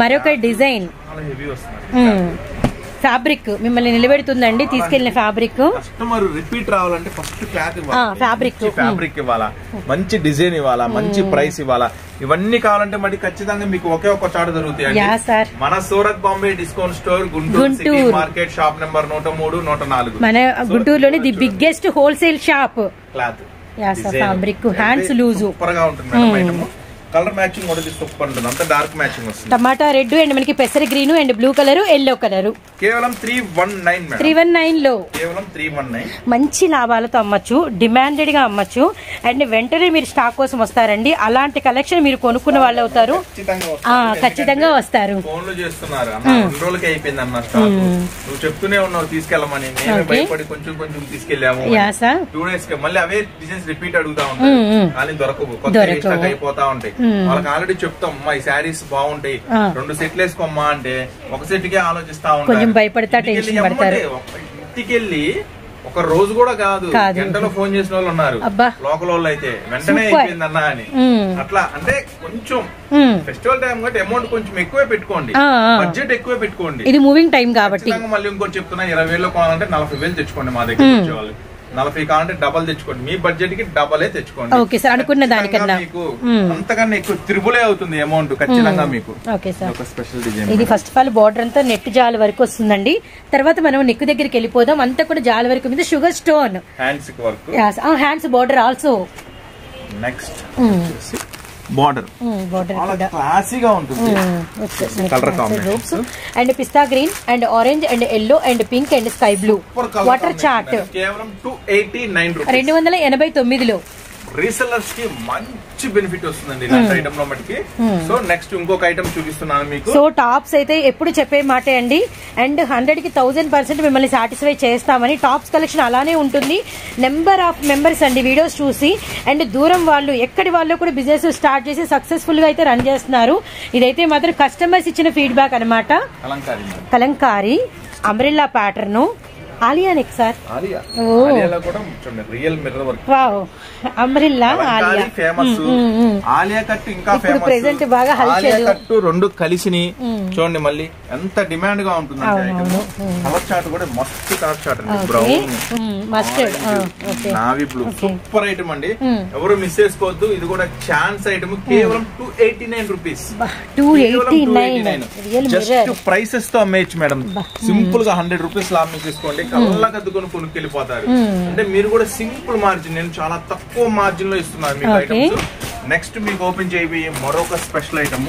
మరొక డిజైన్. హెవీ వస్తుంది ఫ్యాబ్రిక్ మిమ్మల్ని నిలబెడుతుందండి, తీసుకెళ్లిన ఫ్యాబ్రిక్. కస్టమర్ రిపీట్ రావాలంటే ఫస్ట్ క్లాత్ ఫ్యాబ్రిక్ ఇవ్వాలా, మంచి డిజైన్ ఇవ్వాలా, మంచి ప్రైస్ ఇవ్వాలా. ఇవన్నీ కావాలంటే మరి ఖచ్చితంగా మీకు ఒకే ఒక చాటు దొరుకుతాయి. మన Surat Bombay discount store, Guntur city market, shop number 103, 104. మన గుంటూరులోని the biggest wholesale shop. Cloth fabric, hands loose super గా ఉంటుంది. కలర్ మ్యాచింగ్ కూడా సూపర్ ఉంటుంది, అంత డార్క్ మ్యాచింగ్ వస్తుంది. టమాటా రెడ్ అండ్ మనకి పెసర green and blue colour, yellow colour. కేవలం 319 లో కేవలం 319 మంచి లాభాలతో అమ్మచ్చు, డిమాండెడ్ గా అమ్మచ్చు. అండ్ వెంటనే మీరు స్టాక్ కోసం వస్తారండి. అలాంటి కలెక్షన్ మీరు కొనుక్కున్న వాళ్ళు అవుతారు, ఖచ్చితంగా వస్తారు. ఫోన్లు చేస్తున్నారు, 2 రోజులకి అయిపోయింది అన్న స్టాక్, నువ్వు చెప్తూనే ఉన్నావు తీసుకెళ్ళమని, మేమే భయపడి కొంచెం కొంచెం తీసుకెళ్ళాము. 2 days కి మళ్ళీ అవే డిజైన్స్ రిపీట్ అడుగుతా ఉంటాయి, కానీ దొరకవు, కొత్త స్టాక్ అయిపోతా ఉంటాయి. వాళ్ళకి ఆల్రెడీ చెప్తాం, అమ్మా ఈ శారీస్ బాగుంటాయి, 2 సెట్లు వేసుకోమ్మా అంటే ఒక సెట్ కే ఆలోచిస్తా ఉంటారు, భయపడతా టెన్షన్ పడతారు. ఇంటికెళ్ళి ఒక రోజు కూడా కాదు, గంటలో ఫోన్ చేసిన వాళ్ళు ఉన్నారు, లోకల్ వాళ్ళు అయితే వెంటనే అయిపోయిందన్నా అని. అట్లా అంటే కొంచెం ఫెస్టివల్ టైం కాబట్టి అమౌంట్ కొంచెం ఎక్కువే పెట్టుకోండి, బడ్జెట్ ఎక్కువే పెట్టుకోండి. ఇది మూవింగ్ టైం కాబట్టి. మళ్ళీ ఇంకోటి చెప్తున్నా, 20,000 కొనాలంటే 40,000 తెచ్చుకోండి మా దగ్గర వచ్చేవాళ్ళు. 40 కావాలంటే డబల్ తెచ్చుకోండి, మీ బడ్జెట్ కి డబలే తెచ్చుకోండి. ఓకే సార్, అనుకున్న దానికన్నా మీకు అంతకన్నా ఎక్కువ త్రిబులే అవుతుంది అమౌంట్ ఖచ్చితంగా మీకు. ఓకే సార్, ఒక స్పెషల్ డిజైన్. ఇది ఫస్ట్ ఆఫ్ ఆల్ బార్డర్ అంతా నెట్ జాల వరకు వస్తుందండి. తర్వాత మనం నెక్ దగ్గరికి వెళ్ళిపోదాం, అంతా కూడా జాల వరకు మీద sugar stone hands work, hands border also. Next border క్లాసీగా ఉంటుంది, colour combination and pista green and orange and yellow and pink and sky blue water chart. కేవలం 289 రూపీస్, 289లో. రీసెల్లర్స్ కి మంచి బెనిఫిట్ వస్తుందండి ఇలాంటి ఐటమ్ లో మటుకి. సో నెక్స్ట్ ఇంకొక ఐటమ్ చూపిస్తున్నాను మీకు. సో టాప్స్ అయితే ఎప్పుడు చెప్పే మాటే అండి, అండ్ 100కి 1000% మిమ్మల్ని సాటిస్ఫై చేస్తామని. టాప్స్ కలెక్షన్ అలానే ఉంటుంది, నెంబర్ ఆఫ్ మెంబర్స్ అండి వీడియోస్ చూసి, అండ్ దూరం వాళ్ళు ఎక్కడి వాళ్ళు కూడా బిజినెస్ స్టార్ట్ చేసి సక్సెస్ఫుల్ గా అయితే రన్ చేస్తున్నారు. ఇదైతే మాత్రం కస్టమర్స్ ఇచ్చిన ఫీడ్బ్యాక్ అనమాట. Kalamkari umbrella pattern, Alia neck sir. Real mirror work, umbrella Alia famous. Alia cut ఇంకా ఫేమస్, ప్రెజెంట్ బాగా హల్చల్. కట్టు 2 కలిసి చూడండి మళ్ళీ ఎంత డిమాండ్ గా ఉంటుంది. కలర్ చార్ట్ కూడా మస్తు కలర్ చార్ట్ అండి, brown, mustard, navy blue, super item అండి, ఎవరు మిస్ చేసుకోవద్దు. ఇది కూడా ఛాన్స్ ఐటమ్, కేవలం 289 రూపీస్. 289 జస్ట్ ప్రైసెస్ తో అమ్మేయచ్చు మేడం. సింపుల్ గా 100 రూపీస్ లాభం తీసుకోండి, కళ్ళకద్దుకొని కొనుక్కెళ్ళిపోతారు. అంటే మీరు కూడా సింపుల్ మార్జిన్, నేను చాలా తక్కువ మార్జిన్ లో ఇస్తున్నాను మీకు ఐటమ్స్. నెక్స్ట్ మీకు ఓపెన్ చేయబోయే మరొక స్పెషల్ ఐటమ్,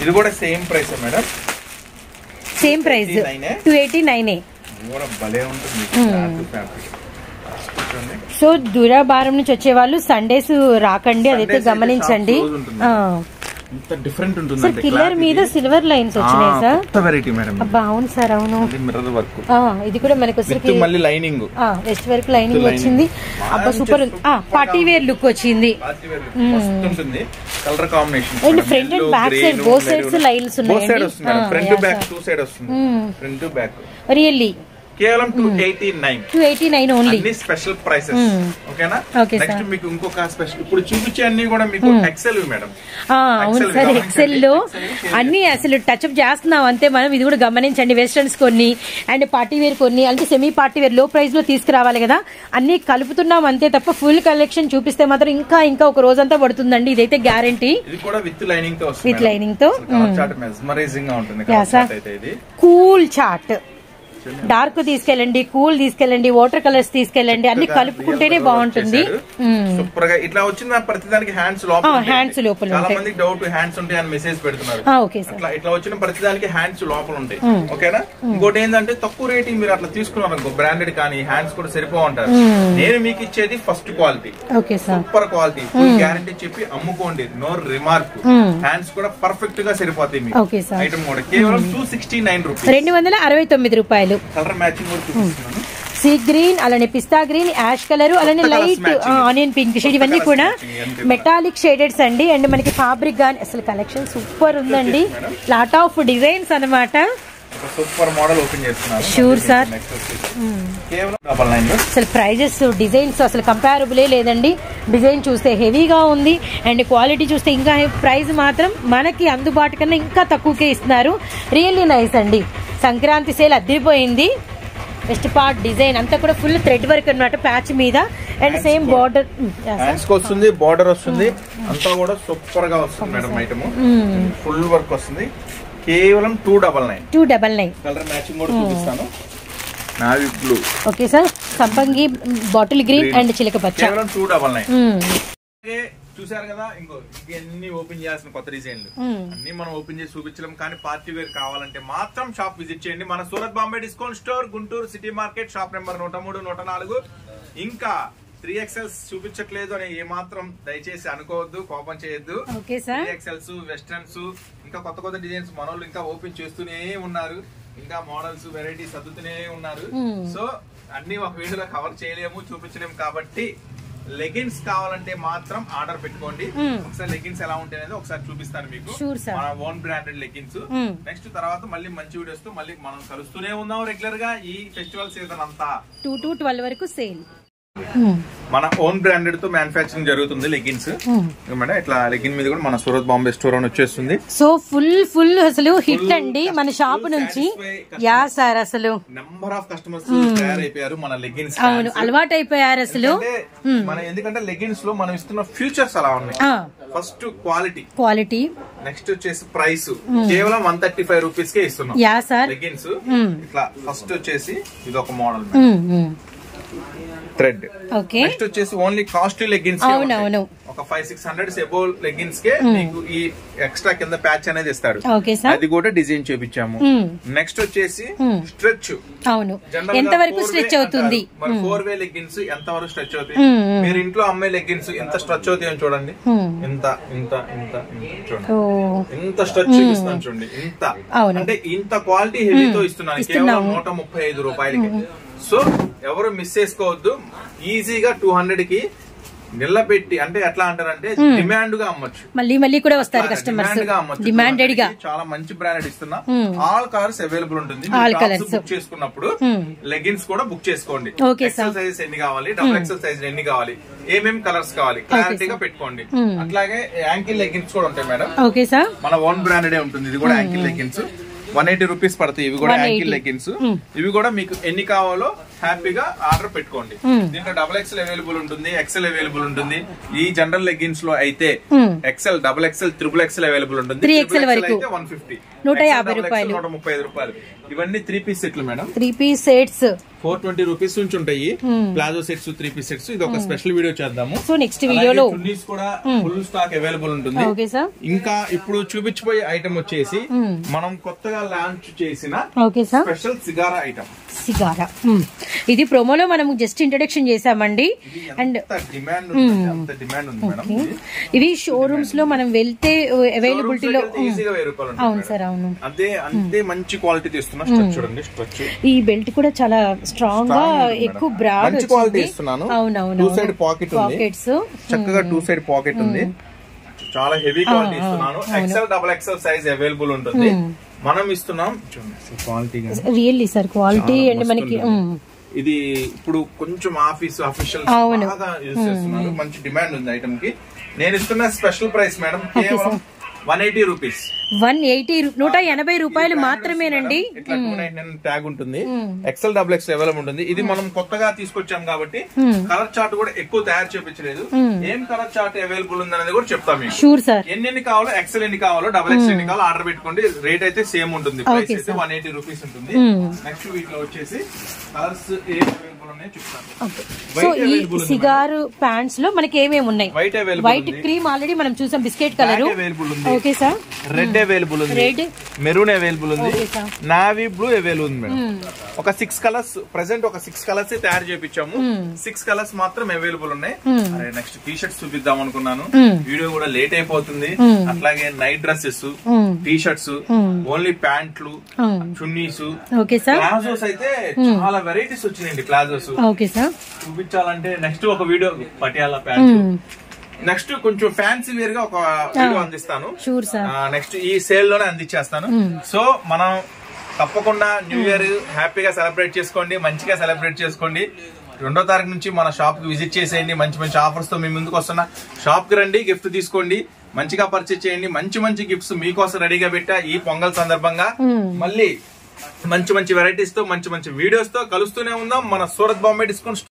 ఇది కూడా same price madam, same price 289. భలే ఉంటుంది. సో దూరాభారం నుంచి వచ్చే వాళ్ళు సండేస్ రాకండి, అదైతే గమనించండి. ఇంత డిఫరెంట్ ఉంటుంది కిల్లర్ మీద సిల్వర్ లైన్స్ వచ్చినాయి సార్. కొత్త వెరైటీ మేడం. అబ్బా అవును సార్, అవును. Mirror work. ఇది కూడా మనకు వచ్చేసరికి మళ్ళీ లైనింగ్, వెస్ట్ వర్క్ లైనింగ్ వచ్చింది. అబ్బా సూపర్. పార్టీ వేర్ లుక్ వచ్చింది. Colour combination and front and back side both sides lines ఉన్నాయి. ఫ్రంట్ బ్యాక్ టూ సైడ్ వస్తుంది. ఫ్రంట్ బ్యాక్ రియల్లీ కేవలం 289 ఓన్లీ. అన్ని స్పెషల్ ప్రైసెస్. ఓకేనా? నెక్స్ట్ మీకు ఇంకొక స్పెషల్ ఇప్పుడు చూపించే అన్ని కూడా మీకు ఎక్సెల్ మేడం. అవును సార్, ఎక్సెల్ లో అన్ని అసలు టచ్ అప్ చేస్తున్నాం అంతే మనం. ఇది కూడా గమనించండి, వెస్టర్న్స్ కొన్ని అండ్ పార్టీ వేర్ కొన్ని, అంటే సెమీ పార్టీ వేర్ లో ప్రైస్ లో తీసుకురావాలి కదా, అన్ని కలుపుతున్నాం అంతే తప్ప ఫుల్ కలెక్షన్ చూపిస్తే మాత్రం ఇంకా ఒక రోజంతా పడుతుందండి. ఇదైతే గ్యారంటీ. ఇది కూడా విత్ లైనింగ్ తో, మెస్మరైజింగ్ గా ఉంటుంది. కూల్ చార్ట్, డార్క్ తీసుకెళ్ళండి, కూల్ తీసుకెళ్ళండి, వాటర్ కలర్స్ తీసుకెళ్ళండి, అన్ని కలుపుకుంటేనే బాగుంటుంది. సూపర్ గా ఇట్లా వచ్చిన ప్రతిదానికి హ్యాండ్స్ లోపల చాలా మంది డౌట్ హ్యాండ్స్ ఉంటాయి అని మెసేజ్ పెడుతున్నారు. ఇట్లా వచ్చిన ప్రతిదానికి హ్యాండ్స్ లోపల ఉంటాయి. ఓకేనా? ఇంకోటి ఏంటంటే తక్కువ రేటింగ్ మీరు అట్లా తీసుకున్నారు బ్రాండెడ్ కానీ హ్యాండ్స్ కూడా సరిపోంటారు. నేను మీకు ఇచ్చేది first quality, super quality, full guarantee చెప్పి అమ్ముకోండి, నో రిమార్క్. హ్యాండ్స్ కూడా పర్ఫెక్ట్ గా సరిపోతాయి మీకు. ఐటమ్ కూడా కేవలం 269 రూపీస్, 269 రూపాయలు. కలర్ మ్యాచింగ్ కూడా చూపిస్తున్నాను. సీ గ్రీన్, అలానే పిస్తా గ్రీన్, యాష్ కలర్, అలానే లైట్ ఆనియన్ పింక్ షేడ్, ఇవన్నీ కూడా మెటాలిక్ షేడెడ్స్ అండి. అండ్ మనకి ఫ్యాబ్రిక్ గానీ అసలు కలెక్షన్ సూపర్ ఉందండి. లాట్ ఆఫ్ డిజైన్స్ అన్నమాట. సూపర్ మోడల్ ఓపెన్ చేస్తున్నారు. Sure sir. అసలు ప్రైజెస్ డిజైన్స్ అసలు కంపారబులే లేదండి. డిజైన్ చూస్తే హెవీగా ఉంది అండ్ క్వాలిటీ చూస్తే ఇంకా ప్రైస్ మాత్రం మనకి అందుబాటు కన్నా ఇంకా తక్కువకే ఇస్తున్నారు. రియల్లీ నైస్ అండి. సంక్రాంతి సేల్ అదిరిపోయింది. వెస్ట్ పార్ట్ డిజైన్ అంతా కూడా ఫుల్ థ్రెడ్ వర్క్ అన్నమాట, ప్యాచ్ మీద. అండ్ సేమ్ బార్డర్ వస్తుంది, బార్డర్ వస్తుంది, అంతా కూడా సూపర్ గా వస్తుంది మేడం. ఐటమ్ ఫుల్ వర్క్ వస్తుంది. కేవలం 299. కలర్ మ్యాచింగ్ కూడా చూపిస్తాను. Navy blue. Okay sir. సంపంగి, బాటిల్ గ్రీన్ అండ్ చిలక పచ్చ. కేవలం 299. చూసారు కదా, అన్ని ఓపెన్ చేయాల్సిన కొత్త డిజైన్లు అన్ని మనం ఓపెన్ చేసి చూపించలేం. కానీ పార్టీ వేర్ కావాలంటే మాత్రం షాప్ విజిట్ చేయండి. మన Surat Bombay discount store, Guntur city market, shop number 103, 104. ఇంకా 3XLs చూపించట్లేదు అని ఏమాత్రం దయచేసి అనుకోవద్దు, కోపం చేయొద్దు. 3XLs, వెస్టర్న్స్, ఇంకా కొత్త డిజైన్స్ మనోళ్ళు ఇంకా ఓపెన్ చేస్తూనే ఉన్నారు. ఇంకా మోడల్స్, వెరైటీస్ సర్దుతూనే ఉన్నారు. సో అన్ని ఒక వీడియోలో కవర్ చేయలేము, చూపించలేము. కాబట్టి లెగిన్స్ కావాలంటే మాత్రం ఆర్డర్ పెట్టుకోండి. ఒకసారి లెగిన్స్ ఎలా ఉంటాయి అనేది ఒకసారి చూపిస్తాను మీకు, మన ఓన్ బ్రాండెడ్ లెగిన్స్. నెక్స్ట్ తర్వాత మళ్ళీ మంచి వీడియోస్ తో మళ్ళీ మనం కలుస్తూనే ఉన్నాం రెగ్యులర్ గా. ఈ ఫెస్టివల్ సీజన్ అంతా 2 to 12 వరకు సేల్. మన ఓన్ బ్రాండెడ్ తో మ్యానుఫ్యాక్చరింగ్ జరుగుతుంది లెగిన్స్. మేడం ఇట్లా లెగిన్ మీద కూడా మన సూరత్ బాంబే స్టోర్ అని వచ్చేస్తుంది. సో ఫుల్ అసలు హిట్ అండి మన షాప్ నుంచి. యా సార్, అసలు నెంబర్ ఆఫ్ కస్టమర్స్ తయారైపోయారు మన లెగిన్స్. అవును, అలవాటు అయిపోయారు అసలు. మన ఎందుకంటే లెగిన్స్ లో మనం ఇస్తున్న ఫ్యూచర్స్ అలా ఉన్నాయి. ఫస్ట్ క్వాలిటీ, నెక్స్ట్ వచ్చేసి ప్రైస్ కేవలం 135 రూపీస్ కే ఇస్తున్నాం. Yeah sir. లెగిన్స్ ఇట్లా ఫస్ట్ వచ్చేసి ఇది ఒక మోడల్ థ్రెడ్. నెక్స్ట్ వచ్చేసి ఓన్లీ కాస్ట్లీ లెగిన్స్, ఒక 500-600 అబోవ్ లెగిన్స్ కే మీకు ఈ ఎక్స్ట్రా కింద ప్యాచ్ అనేది ఇస్తాడు. అది కూడా డిజైన్ చూపించాము. నెక్స్ట్ వచ్చేసి స్ట్రెచ్. అవును, ఎంత వరకు స్ట్రెచ్ అవుతుంది? 4-way లెగిన్స్ ఎంత వరకు స్ట్రెచ్ అవుతాయి? మీరు ఇంట్లో అమ్మే లెగిన్స్ ఎంత స్ట్రెచ్ అవుతాయని చూడండి. ఇంత ఇంత ఇంత చూడండి, ఇంత స్ట్రెచ్ చూపిస్తాను చూడండి. ఇంత అంటే ఇంత క్వాలిటీ హెవీతో ఇస్తున్నాను కేవలం 135 రూపాయలకి. సో ఎవరు మిస్ చేసుకోవద్దు. ఈజీగా 200 కి నిలబెట్టి, అంటే ఎట్లా అంటారంటే డిమాండ్ గా అమ్మొచ్చు, మళ్ళీ కూడా వస్తారు కస్టమర్స్. డిమాండెడ్ గా చాలా మంచి బ్రాండెడ్ ఇస్తున్నా. ఆల్ కలర్స్ అవైలబుల్ ఉంటుంది. బుక్ చేసుకున్నప్పుడు లెగిన్స్ కూడా బుక్ చేసుకోండి. ఎక్సెల్ సైజ్ ఎన్ని కావాలి, డబుల్ ఎక్సెల్ సైజ్ ఎన్ని కావాలి, ఏమేమి కలర్స్ కావాలి క్లారిటీగా పెట్టుకోండి. అట్లాగే యాంకిల్ లెగిన్స్ కూడా ఉంటాయి మేడం. మన ఓన్ బ్రాండెడ్ ఉంటుంది. ఇది కూడా యాంకిల్ లెగిన్స్ 180 రూపీస్ పడతాయి. ఇవి కూడా యాంకిల్ లెగిన్స్. ఇవి కూడా మీకు ఎన్ని కావాలో హ్యాపీగా ఆర్డర్ పెట్టుకోండి. దీంట్లో XXL అవైలబుల్ ఉంటుంది, XL అవైలబుల్ ఉంటుంది. ఈ జనరల్ లెగిన్స్ లో అయితే XL, XXL, XXL అవైలబుల్ ఉంటుంది. 3XL అయితే 150, 150 రూపాయలు. 135 రూపాయలు. ఇవన్నీ 3 పీస్ సెట్లు మేడం. 3 పీస్ సెట్స్ 420 రూపీస్ నుంచి ఉంటాయి ప్లాజో సెట్స్, 3 పీస్ సెట్స్. ఇది ఒక స్పెషల్ వీడియో చేద్దాము. సో నెక్స్ట్ వీడియోలో చున్నీస్ కూడా ఫుల్ స్టాక్ అవైలబుల్ ఉంటుంది. ఇంకా ఇప్పుడు చూపించబోయే ఐటమ్ వచ్చేసి మనం కొత్తగా లాంచ్ చేసిన స్పెషల్ సిగారా ఐటమ్. సిగారా ఇది ప్రోమోలో మనం జస్ట్ ఇంట్రడక్షన్ చేసామండి. అండ్ డిమాండ్ ఉంది మేడం. ఇది షోరూమ్స్ లో మనం వెళ్తే అవైలబిలిటీలో ఈజీగా 1000 రూపాయలు. అవును సార్, అవును. అంతే మంచి క్వాలిటీ తీస్తున్నా. స్ట్రక్చర్ చూడండి, స్ట్రక్చర్. ఈ బెల్ట్ కూడా చాలా స్ట్రాంగ్ గా ఎక్కువ బ్రాడ్ మంచి క్వాలిటీ ఇస్తున్నాను. అవునవును. 2 సైడ్ పాకెట్ ఉంది, చక్కగా 2 సైడ్ పాకెట్ ఉంది. చాలా హెవీ క్వాలిటీ ఇస్తున్నాను. XL, XXL సైజ్ అవైలబుల్ ఉంటుంది. మనం ఇస్తున్నాం quality really sir, quality and మనకి ఇది ఇప్పుడు కొంచెం ఆఫీషియల్ బాగా యూజ్ చేస్తున్నారు. మంచి డిమాండ్ ఉంది ఐటమ్ కి. నేను ఇస్తున్న స్పెషల్ ప్రైస్ మేడం కేవలం 180 రూపీస్. 180 రూపాయలు మాత్రమేనండి. ఇట్లా 299 ట్యాగ్ ఉంటుంది. XL, XXL అవైలబుల్ ఉంటుంది. ఇది మనం కొత్తగా తీసుకొచ్చాం కాబట్టి కలర్ చార్ట్ కూడా ఎక్కువ తయారు చేయించలేదు. ఏం కలర్ చార్ట్ అవైలబుల్ ఉంది అనేది కూడా చెప్తాం మీకు. Sure sir. ఎన్ని కావాలో, XL ఎన్ని కావాలో, XXL ఎన్ని కావాలో ఆర్డర్ పెట్టుకోండి. రేట్ అయితే సేమ్ ఉంటుంది. ప్రైస్ అయితే 180 రూపీస్ ఉంటుంది. నెక్స్ట్ వీటిలో వచ్చేసి కలర్స్ ఏం అవైలబుల్ ఉన్నాయో చెప్తాను. సో ఈ సిగారు ప్యాంట్స్ లో మనకి ఏమేమి ఉన్నాయి? White available, white cream already మనం చూసాం, బిస్కెట్ కలర్ అవైలబుల్ ఉంది. Okay sir. రెడ్ అవైలబుల్ ఉంది, రెడ్, మెరూన్ అవైలబుల్ ఉంది, నావీ బ్లూ అవైలబుల్ ఉంది మేడం. ఒక 6 కలర్స్ ప్రెసెంట్, ఒక 6 కలర్స్ తయారు చేయించాము. 6 కలర్స్ మాత్రం అవైలబుల్ ఉన్నాయి. అరే నెక్స్ట్ టీ షర్ట్స్ చూపిద్దాం అనుకున్నాను, వీడియో కూడా లేట్ అయిపోతుంది. అట్లాగే night dresses, T shirts, only ప్యాంట్లు, చున్నీస్, ప్లాజోస్ అయితే చాలా వెరైటీస్ వచ్చినాయండి. ప్లాజోస్ చూపించాలంటే నెక్స్ట్ ఒక వీడియో, పటియాలా ప్యాంట్. నెక్స్ట్ కొంచెం ఫ్యాన్సీ వేర్ గా ఒక వీడియో అందిస్తాను. నెక్స్ట్ ఈ సేల్ లోనే అందించేస్తాను. సో మనం తప్పకుండా న్యూ ఇయర్ హ్యాపీగా సెలబ్రేట్ చేసుకోండి, మంచిగా సెలబ్రేట్ చేసుకోండి. 2వ తారీఖు నుంచి మన షాప్ కి విజిట్ చేసేయండి. మంచి మంచి ఆఫర్స్ తో మీ ముందుకు వస్తున్నా. షాప్ కి రండి, గిఫ్ట్ తీసుకోండి, మంచిగా పర్చేజ్ చేయండి. మంచి మంచి గిఫ్ట్స్ మీకోసం రెడీగా పెట్టా. ఈ పొంగల్ సందర్భంగా మళ్ళీ మంచి మంచి వెరైటీస్ తో, మంచి మంచి వీడియోస్ తో కలుస్తూనే ఉందాం. మన సూరత్ బాంబే డిస్కౌంట్